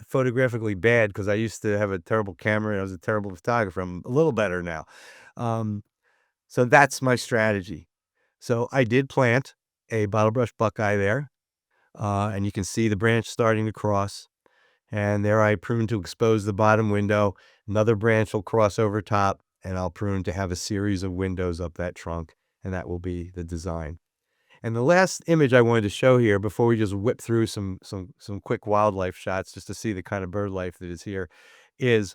photographically bad, because I used to have a terrible camera and I was a terrible photographer. I'm a little better now. So that's my strategy. So I did plant a bottlebrush buckeye there, and you can see the branch starting to cross. And there I prune to expose the bottom window. Another branch will cross over top, and I'll prune to have a series of windows up that trunk, and that will be the design. And the last image I wanted to show here, before we just whip through some quick wildlife shots just to see the kind of bird life that is here, is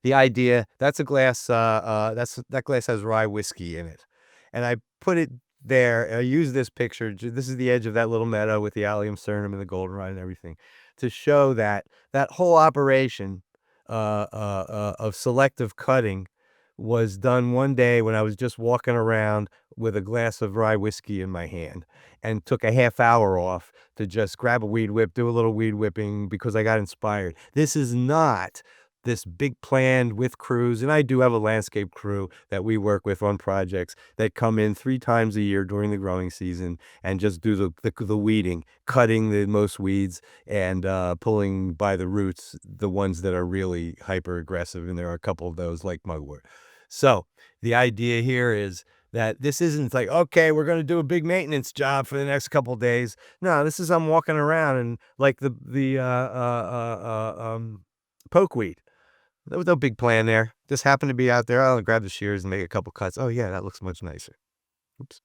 the idea. That's a glass. That glass has rye whiskey in it, and I put it there. I use this picture. This is the edge of that little meadow with the allium sternum and the goldenrod and everything, to show that whole operation of selective cutting was done one day when I was just walking around with a glass of rye whiskey in my hand, and took a half hour off to just grab a weed whip, do a little weed whipping, because I got inspired. This is not this big plan with crews, and I do have a landscape crew that we work with on projects that come in 3 times a year during the growing season and just do the weeding, cutting the most weeds and pulling by the roots the ones that are really hyper aggressive, and there are a couple of those like mugwort. So the idea here is that this isn't like, okay, we're going to do a big maintenance job for the next couple of days. No, this is, I'm walking around and like the pokeweed. There was no big plan there. Just happened to be out there. I'll grab the shears and make a couple cuts. Oh yeah, that looks much nicer. Oops.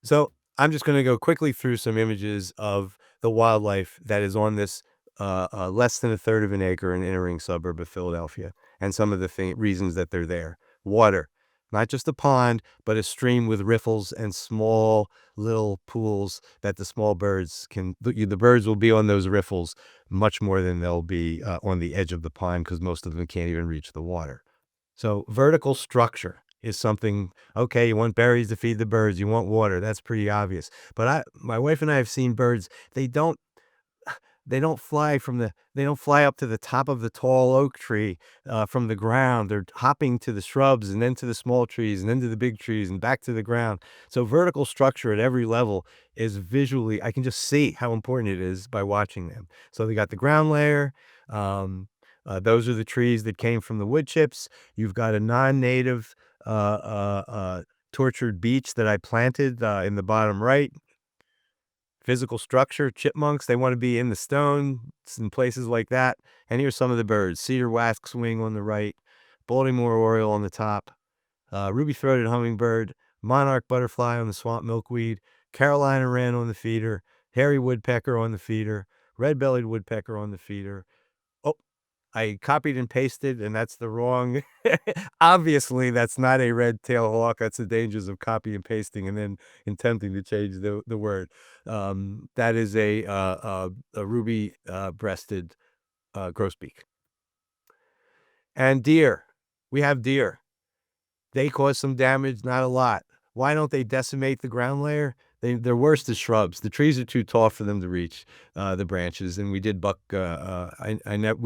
So I'm just going to go quickly through some images of the wildlife that is on this less than a third of an acre in an inner ring suburb of Philadelphia, and some of the reasons that they're there. Water. Not just a pond, but a stream with riffles and small little pools that the small birds can, the birds will be on those riffles much more than they'll be on the edge of the pond, because most of them can't even reach the water. So vertical structure is something, okay, you want berries to feed the birds, you want water, that's pretty obvious. But my wife and I have seen birds, they don't, they don't fly up to the top of the tall oak tree from the ground. They're hopping to the shrubs and then to the small trees and then to the big trees and back to the ground. So vertical structure at every level is visually, I can just see how important it is by watching them. So they got the ground layer. Those are the trees that came from the wood chips. You've got a non-native tortured beech that I planted in the bottom right. Physical structure, chipmunks, they want to be in the stone, in places like that. And here's some of the birds: cedar waxwing on the right, Baltimore oriole on the top, ruby-throated hummingbird, monarch butterfly on the swamp milkweed, Carolina wren on the feeder, hairy woodpecker on the feeder, red-bellied woodpecker on the feeder. Oh, I copied and pasted, and that's the wrong. Obviously, that's not a red-tailed hawk. That's the dangers of copy and pasting and then attempting to change the word. That is a ruby breasted grosbeak. And deer. We have deer. They cause some damage, not a lot. Why don't they decimate the ground layer? They're worse as shrubs. The trees are too tall for them to reach the branches. And we did buck. We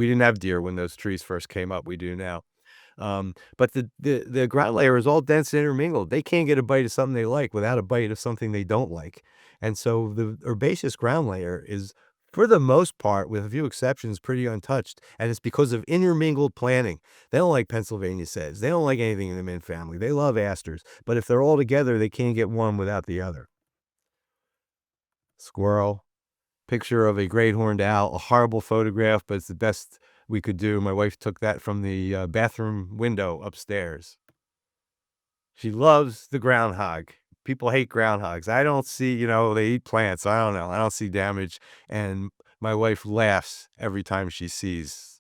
didn't have deer when those trees first came up. We do now. But the ground layer is all dense and intermingled. They can't get a bite of something they like without a bite of something they don't like. And so the herbaceous ground layer is, for the most part, with a few exceptions, pretty untouched. And it's because of intermingled planting. They don't like Pennsylvania sedge. They don't like anything in the mint family. They love asters. But if they're all together, they can't get one without the other. Squirrel. Picture of a great horned owl. A horrible photograph, but it's the best we could do. My wife took that from the bathroom window upstairs. She loves the groundhog. People hate groundhogs. I don't see, they eat plants. I don't know. I don't see damage. And my wife laughs every time she sees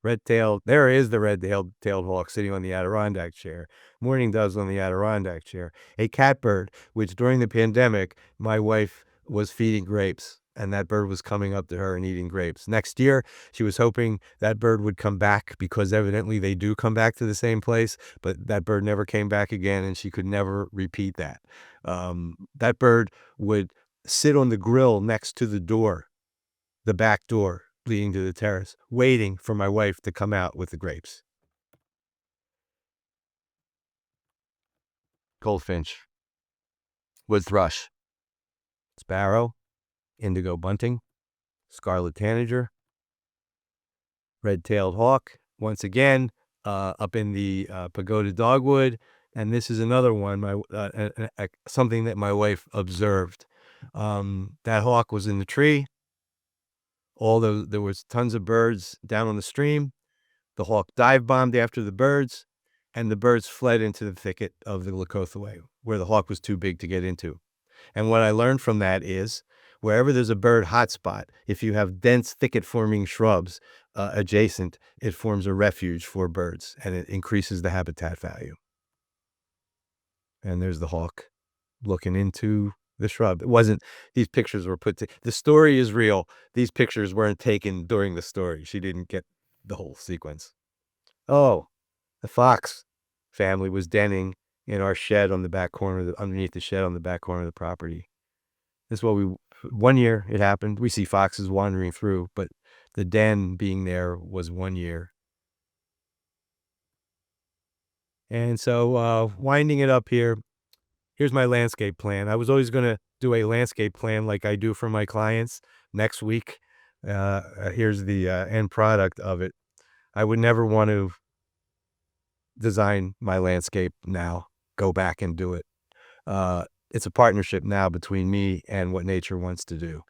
there is the red-tailed hawk sitting on the Adirondack chair. Mourning doves on the Adirondack chair. A catbird, which during the pandemic, my wife was feeding grapes, and that bird was coming up to her and eating grapes. Next year, she was hoping that bird would come back, because evidently they do come back to the same place, but that bird never came back again, and she could never repeat that. That bird would sit on the grill next to the door, the back door leading to the terrace, waiting for my wife to come out with the grapes. Goldfinch, wood thrush, sparrow, indigo bunting, scarlet tanager, red-tailed hawk, once again, up in the pagoda dogwood. And this is another one, something that my wife observed. That hawk was in the tree. Although there was tons of birds down on the stream, the hawk dive bombed after the birds, and the birds fled into the thicket of the Lakothaway, where the hawk was too big to get into. And what I learned from that is, wherever there's a bird hotspot, if you have dense thicket-forming shrubs adjacent, it forms a refuge for birds, and it increases the habitat value. And there's the hawk looking into the shrub. It wasn't, these pictures were the story is real. These pictures weren't taken during the story. She didn't get the whole sequence. Oh, the fox family was denning in our shed on the back corner, underneath the shed on the back corner of the property. This is what one year it happened. We see foxes wandering through, but the den being there was 1 year. And so, winding it up here, here's my landscape plan. I was always going to do a landscape plan like I do for my clients next week. Here's the end product of it. I would never want to design my landscape now, go back and do it. It's a partnership now between me and what nature wants to do,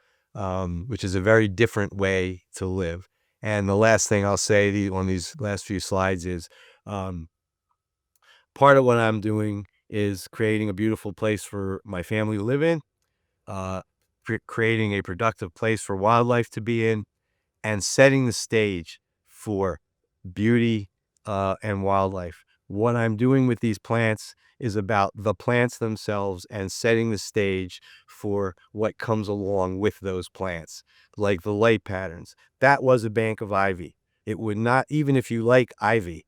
which is a very different way to live. And the last thing I'll say on these last few slides is, part of what I'm doing is creating a beautiful place for my family to live in, creating a productive place for wildlife to be in, and setting the stage for beauty and wildlife. What I'm doing with these plants is about the plants themselves and setting the stage for what comes along with those plants, like the light patterns. That was a bank of ivy. It would not, even if you like ivy,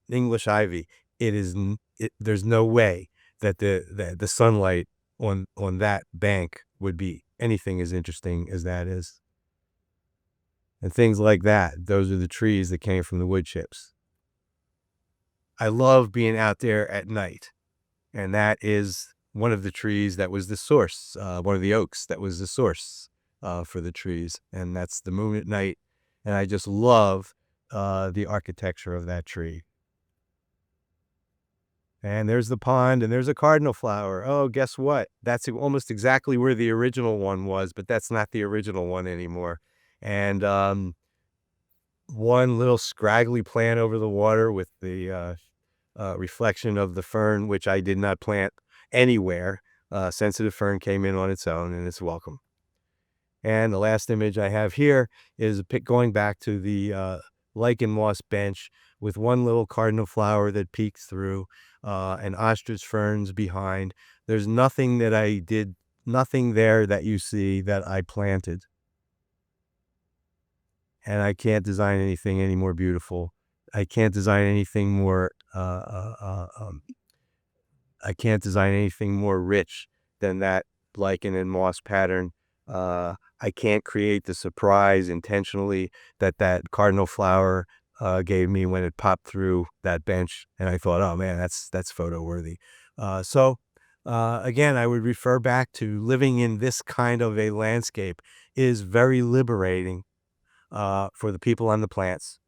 English ivy, there's no way that the sunlight on that bank would be anything as interesting as that is. and things like that. Those are the trees that came from the wood chips. I love being out there at night, and that is one of the trees that was the source, one of the oaks that was the source for the trees, and that's the moon at night. And I just love the architecture of that tree. And there's the pond, and there's a cardinal flower. Oh, guess what? That's almost exactly where the original one was, but that's not the original one anymore. And one little scraggly plant over the water with the reflection of the fern, which I did not plant anywhere. Sensitive fern came in on its own, and it's welcome. And the last image I have here is a pic going back to the lichen moss bench with one little cardinal flower that peeks through, and ostrich ferns behind. There's nothing that I did, nothing there that you see that I planted. And I can't design anything any more beautiful. I can't design anything more I can't design anything more rich than that lichen and moss pattern. I can't create the surprise intentionally that that cardinal flower gave me when it popped through that bench, and I thought, "Oh man, that's photo worthy." Again, I would refer back to living in this kind of a landscape is very liberating for the people and the plants,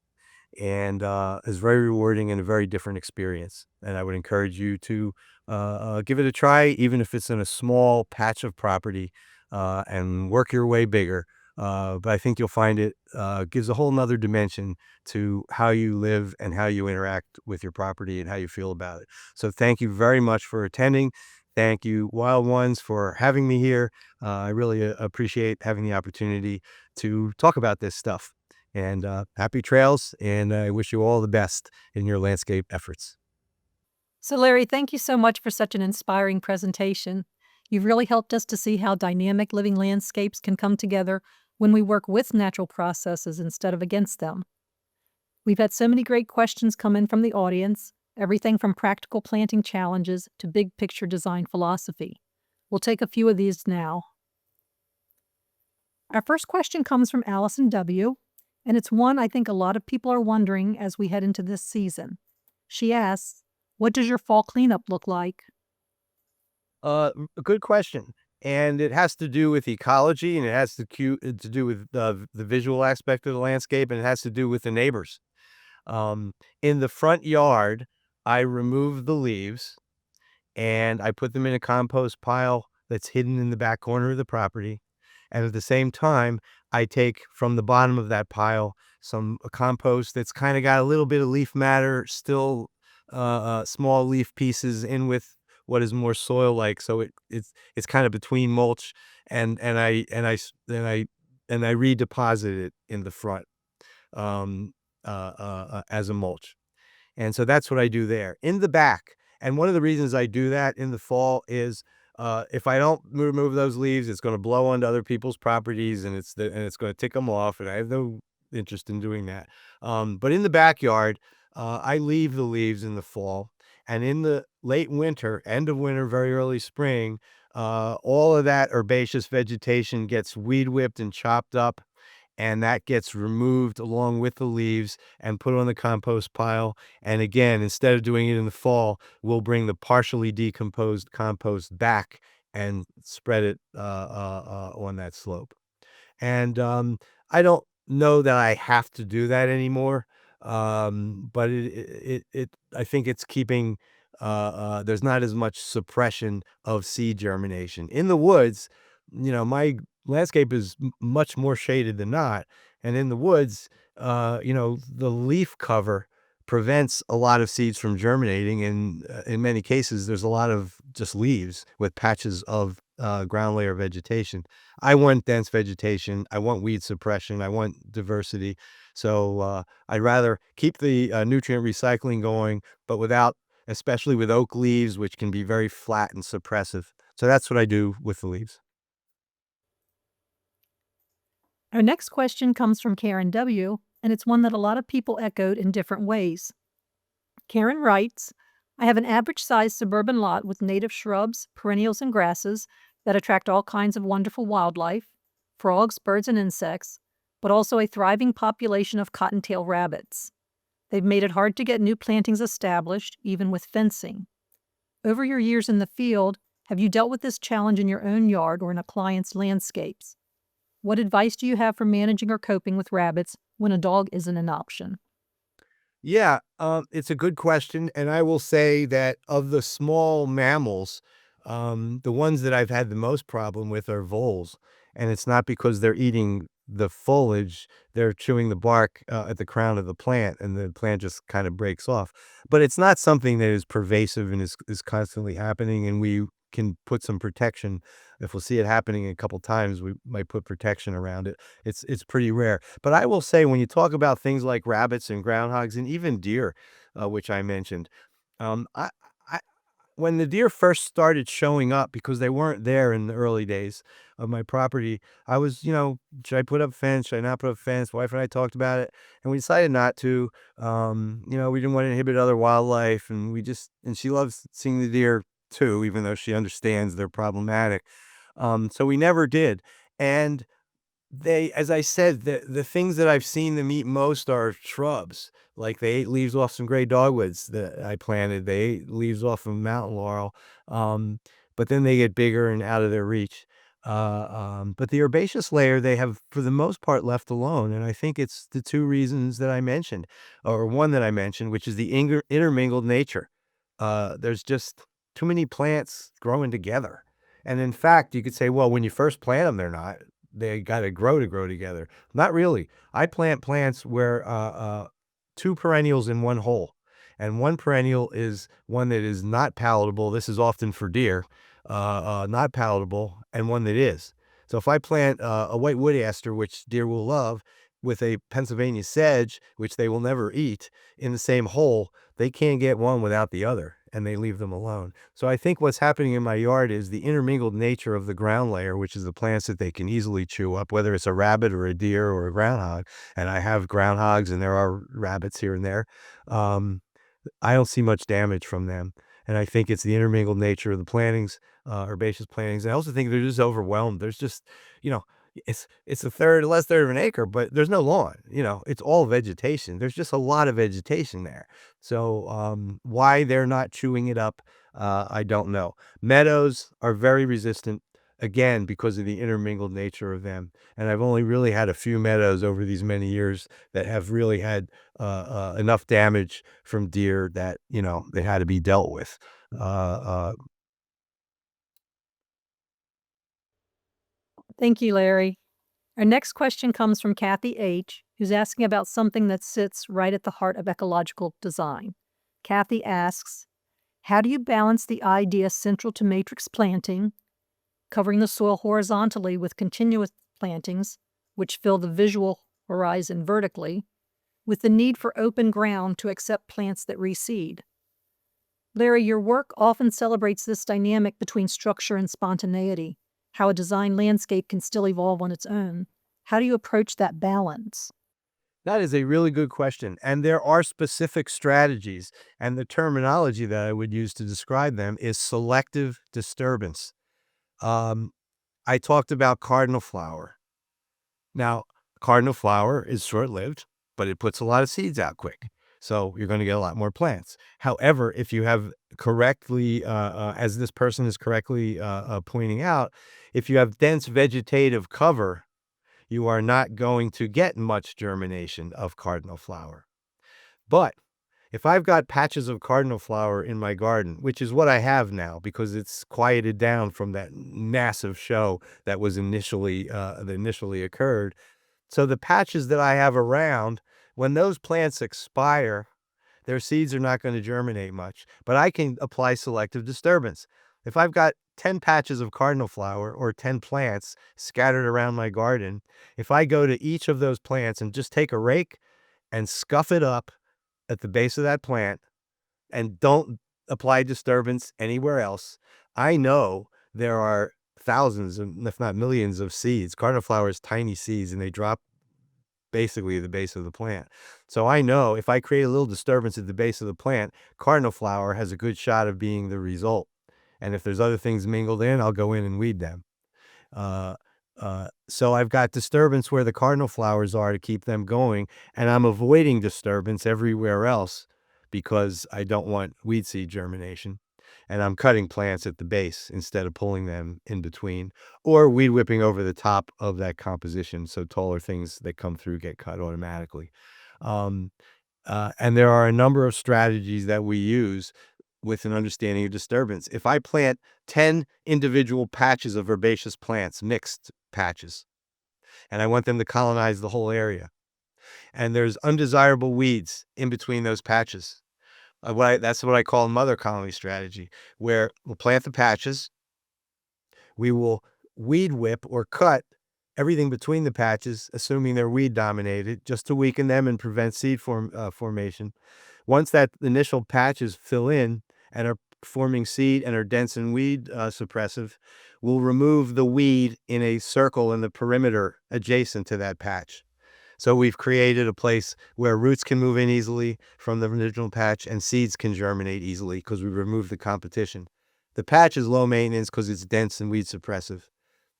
and is very rewarding and a very different experience. And I would encourage you to give it a try, even if it's in a small patch of property, and work your way bigger. But I think you'll find it gives a whole nother dimension to how you live and how you interact with your property and how you feel about it. So thank you very much for attending. Thank you, Wild Ones, for having me here. I really appreciate having the opportunity to talk about this stuff. And happy trails, and I wish you all the best in your landscape efforts. So, Larry, thank you so much for such an inspiring presentation. You've really helped us to see how dynamic living landscapes can come together when we work with natural processes instead of against them. We've had so many great questions come in from the audience, everything from practical planting challenges to big picture design philosophy. We'll take a few of these now. Our first question comes from Allison W., and it's one I think a lot of people are wondering as we head into this season. She asks, "What does your fall cleanup look like?" A good question, and it has to do with ecology, and it has to do with the visual aspect of the landscape, and it has to do with the neighbors. In the front yard, I remove the leaves and I put them in a compost pile that's hidden in the back corner of the property. And at the same time, I take from the bottom of that pile some compost that's kind of got a little bit of leaf matter, still small leaf pieces in with what is more soil like. So it's kind of between mulch and I redeposit it in the front um, as a mulch. And so that's what I do there. In the back, and one of the reasons I do that in the fall is, if I don't remove those leaves, it's gonna blow onto other people's properties, and it's gonna tick them off, and I have no interest in doing that. But in the backyard, I leave the leaves in the fall, and in the late winter, end of winter, very early spring, all of that herbaceous vegetation gets weed whipped and chopped up, and that gets removed along with the leaves and put on the compost pile. And again, instead of doing it in the fall, we'll bring the partially decomposed compost back and spread it on that slope. And I don't know that I have to do that anymore. But I think it's keeping, there's not as much suppression of seed germination. In the woods, my landscape is much more shaded than not. And in the woods, the leaf cover prevents a lot of seeds from germinating. And in many cases, there's a lot of just leaves with patches of ground layer vegetation. I want dense vegetation. I want weed suppression. I want diversity. So I'd rather keep the nutrient recycling going, but without, especially with oak leaves, which can be very flat and suppressive. So that's what I do with the leaves. Our next question comes from Karen W., and it's one that a lot of people echoed in different ways. Karen writes, "I have an average-sized suburban lot with native shrubs, perennials, and grasses that attract all kinds of wonderful wildlife, frogs, birds, and insects, but also a thriving population of cottontail rabbits. They've made it hard to get new plantings established, even with fencing. Over your years in the field, have you dealt with this challenge in your own yard or in a client's landscapes? What advice do you have for managing or coping with rabbits when a dog isn't an option? Yeah, it's a good question, and I will say that of the small mammals, the ones that I've had the most problem with are voles, and it's not because they're eating the foliage; they're chewing the bark at the crown of the plant, and the plant just kind of breaks off. But it's not something that is pervasive and is constantly happening, and we can put some protection. If we'll see it happening a couple times, we might put protection around it. It's pretty rare. But I will say when you talk about things like rabbits and groundhogs and even deer, which I mentioned, I when the deer first started showing up because they weren't there in the early days of my property, I was, should I put up a fence? Should I not put up a fence? Wife and I talked about it, and we decided not to. We didn't want to inhibit other wildlife, and and she loves seeing the deer too, even though she understands they're problematic. So we never did. And as I said, the things that I've seen them eat most are shrubs. Like, they ate leaves off some gray dogwoods that I planted. They ate leaves off of mountain laurel, but then they get bigger and out of their reach. But the herbaceous layer, they have, for the most part, left alone, and I think it's the 2 reasons that I mentioned, or one that I mentioned, which is the intermingled nature. There's just too many plants growing together, and in fact, you could say, well, when you first plant them, they're not. They gotta grow to grow together. Not really. I plant plants where, 2 perennials in 1 hole, and 1 perennial is one that is not palatable. This is often for deer, not palatable, and one that is. So if I plant, a white wood aster, which deer will love, with a Pennsylvania sedge, which they will never eat, in the same hole, they can't get one without the other, and they leave them alone. So I think what's happening in my yard is the intermingled nature of the ground layer, which is the plants that they can easily chew up, whether it's a rabbit or a deer or a groundhog. And I have groundhogs, and there are rabbits here and there. Um, I don't see much damage from them, and I think it's the intermingled nature of the plantings, herbaceous plantings. I also think they're just overwhelmed. There's just, you know, it's a third, less third of an acre, but there's no lawn. It's all vegetation. There's just a lot of vegetation there. So, why they're not chewing it up, I don't know. Meadows are very resistant, again, because of the intermingled nature of them. And I've only really had a few meadows over these many years that have really had enough damage from deer that, they had to be dealt with. Uh, uh, Thank you, Larry. Our next question comes from Kathy H., who's asking about something that sits right at the heart of ecological design. Kathy asks, how do you balance the idea central to matrix planting, covering the soil horizontally with continuous plantings, which fill the visual horizon vertically, with the need for open ground to accept plants that reseed? Larry, your work often celebrates this dynamic between structure and spontaneity, how a design landscape can still evolve on its own. How do you approach that balance? that is a really good question. And there are specific strategies, and the terminology that I would use to describe them is selective disturbance. Um, I talked about cardinal flower. Now, cardinal flower is short-lived, but it puts a lot of seeds out quick. So you're gonna get a lot more plants. However, if you have correctly, as this person is correctly, pointing out, if you have dense vegetative cover, you are not going to get much germination of cardinal flower. But if I've got patches of cardinal flower in my garden, which is what I have now because it's quieted down from that massive show that initially occurred. So the patches that I have around, when those plants expire, their seeds are not going to germinate much, but I can apply selective disturbance. If I've got 10 patches of cardinal flower or 10 plants scattered around my garden, if I go to each of those plants and just take a rake and scuff it up at the base of that plant and don't apply disturbance anywhere else, I know there are thousands, if not millions, of seeds. Cardinal flower is tiny seeds, and they drop basically at the base of the plant. So I know if I create a little disturbance at the base of the plant, cardinal flower has a good shot of being the result. And if there's other things mingled in, I'll go in and weed them. Uh, So I've got disturbance where the cardinal flowers are to keep them going, and I'm avoiding disturbance everywhere else because I don't want weed seed germination. And I'm cutting plants at the base instead of pulling them in between, or weed whipping over the top of that composition so taller things that come through get cut automatically. Um, and there are a number of strategies that we use with an understanding of disturbance. If I plant 10 individual patches of herbaceous plants, mixed patches, and I want them to colonize the whole area, and there's undesirable weeds in between those patches, that's what I call mother colony strategy, where we'll plant the patches, we will weed whip or cut everything between the patches, assuming they're weed dominated, just to weaken them and prevent formation. Once that initial patches fill in and are forming seed and are dense and weed suppressive, we'll remove the weed in a circle in the perimeter adjacent to that patch. So we've created a place where roots can move in easily from the original patch and seeds can germinate easily because we removed the competition. The patch is low maintenance because it's dense and weed suppressive.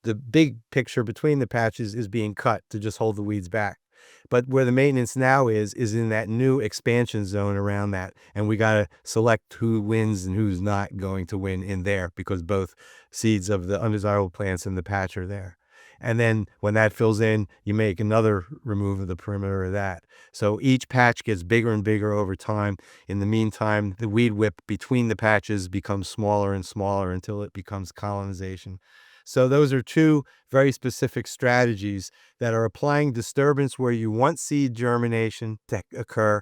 The big picture between the patches is being cut to just hold the weeds back. But where the maintenance now is in that new expansion zone around that. And we got to select who wins and who's not going to win in there because both seeds of the undesirable plants in the patch are there. And then when that fills in, you make another remove of the perimeter of that. So each patch gets bigger and bigger over time. In the meantime, the weed whip between the patches becomes smaller and smaller until it becomes colonization. So those are two very specific strategies that are applying disturbance where you want seed germination to occur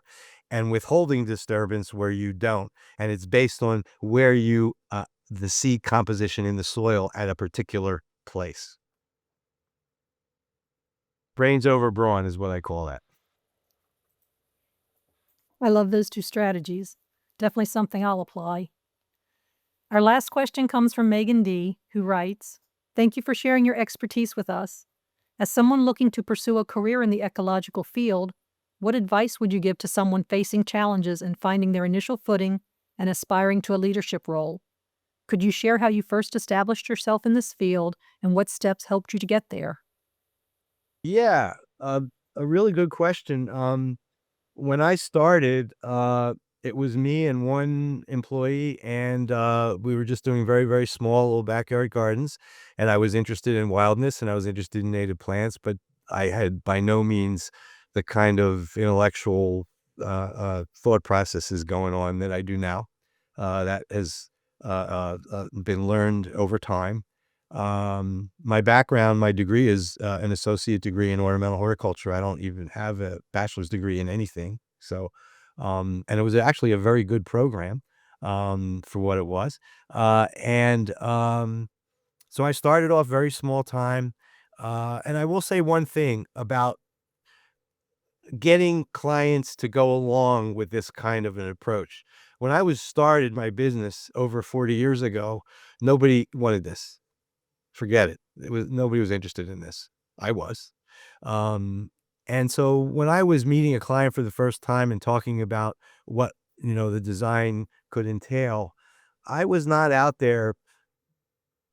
and withholding disturbance where you don't. And it's based on where the seed composition in the soil at a particular place. Brains over brawn is what I call that. I love those two strategies. Definitely something I'll apply. Our last question comes from Megan D., who writes, "Thank you for sharing your expertise with us. As someone looking to pursue a career in the ecological field, what advice would you give to someone facing challenges in finding their initial footing and aspiring to a leadership role? Could you share how you first established yourself in this field and what steps helped you to get there?" Yeah, a really good question. When I started, it was me and one employee, and we were just doing very, very small little backyard gardens. And I was interested in wildness and I was interested in native plants, but I had by no means the kind of intellectual thought processes going on that I do now. That has been learned over time. My background, my degree is an associate degree in ornamental horticulture. I don't even have a bachelor's degree in anything. So, and it was actually a very good program for what it was. So I started off very small time. And I will say one thing about getting clients to go along with this kind of an approach. When I was started my business over 40 years ago, nobody wanted this. Forget it. Nobody was interested in this. I was. Um, and so when I was meeting a client for the first time and talking about what, the design could entail, I was not out there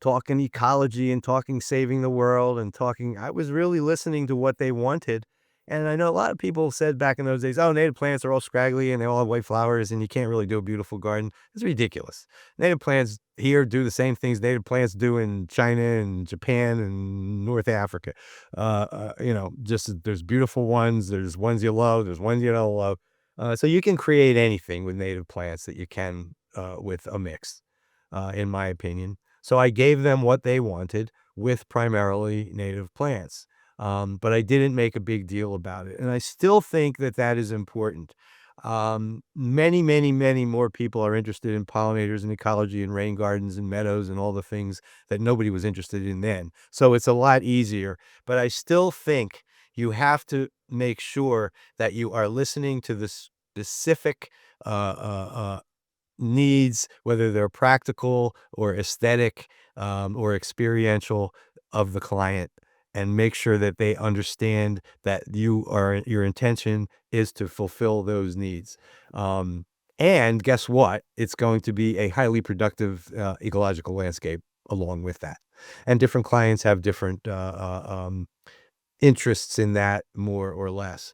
talking ecology and talking saving the world and I was really listening to what they wanted. And I know a lot of people said back in those days, oh, native plants are all scraggly and they all have white flowers and you can't really do a beautiful garden. It's ridiculous. Native plants here do the same things native plants do in China and Japan and North Africa. Just there's beautiful ones, there's ones you love, there's ones you don't love. So you can create anything with native plants that you can with a mix, in my opinion. So I gave them what they wanted with primarily native plants. But I didn't make a big deal about it. And I still think that that is important. Many, many, many more people are interested in pollinators and ecology and rain gardens and meadows and all the things that nobody was interested in then. So it's a lot easier. But I still think you have to make sure that you are listening to the specific needs, whether they're practical or aesthetic or experiential of the client, and make sure that they understand that your intention is to fulfill those needs. And guess what? It's going to be a highly productive ecological landscape along with that. And different clients have different interests in that more or less.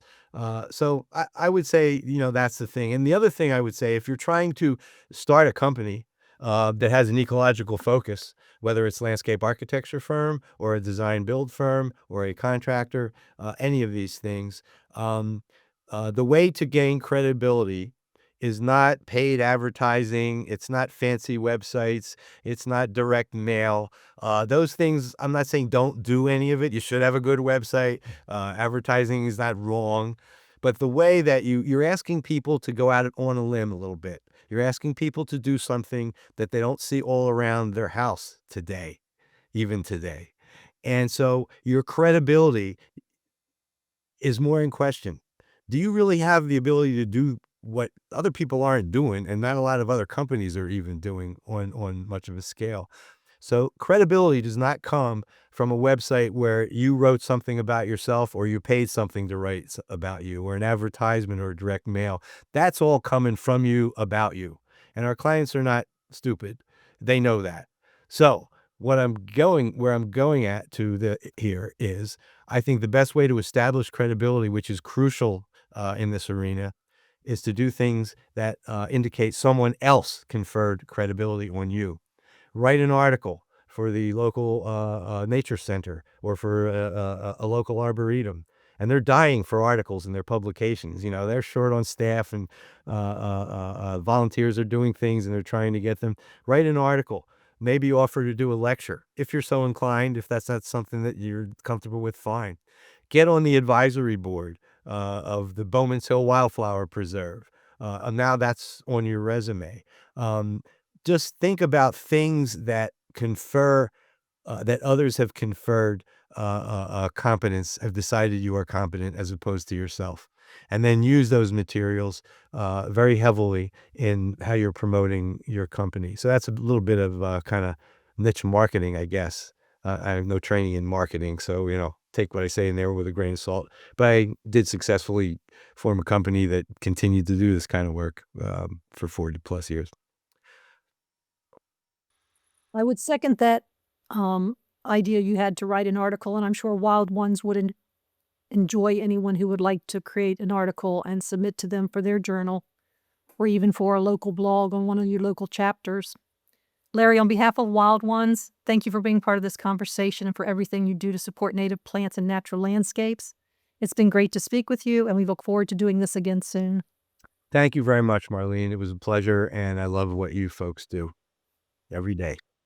So I would say, that's the thing. And the other thing I would say, if you're trying to start a company that has an ecological focus, whether it's landscape architecture firm or a design build firm or a contractor, any of these things, um, the way to gain credibility is not paid advertising. It's not fancy websites. It's not direct mail. Those things, I'm not saying don't do any of it. You should have a good website. Advertising is not wrong. But the way that you're asking people to go out on a limb a little bit. You're asking people to do something that they don't see all around their house today, even today. And so your credibility is more in question. Do you really have the ability to do what other people aren't doing and not a lot of other companies are even doing on much of a scale? So credibility does not come from a website where you wrote something about yourself or you paid something to write about you or an advertisement or direct mail. That's all coming from you about you. And our clients are not stupid. They know that. So where I'm going at to the here is I think the best way to establish credibility, which is crucial in this arena, is to do things that indicate someone else conferred credibility on you. Write an article for the local nature center or for a local arboretum. And they're dying for articles in their publications. They're short on staff and volunteers are doing things and they're trying to get them. Write an article. Maybe offer to do a lecture if you're so inclined. If that's not something that you're comfortable with, fine. Get on the advisory board of the Bowman's Hill Wildflower Preserve. And now that's on your resume. Just think about things that confer that others have conferred competence, have decided you are competent as opposed to yourself, and then use those materials very heavily in how you're promoting your company. So that's a little bit of kind of niche marketing, I guess. I have no training in marketing, so take what I say in there with a grain of salt. But I did successfully form a company that continued to do this kind of work for 40 plus years. I would second that idea you had to write an article, and I'm sure Wild Ones would enjoy anyone who would like to create an article and submit to them for their journal or even for a local blog on one of your local chapters. Larry, on behalf of Wild Ones, thank you for being part of this conversation and for everything you do to support native plants and natural landscapes. It's been great to speak with you, and we look forward to doing this again soon. Thank you very much, Marlene. It was a pleasure, and I love what you folks do every day.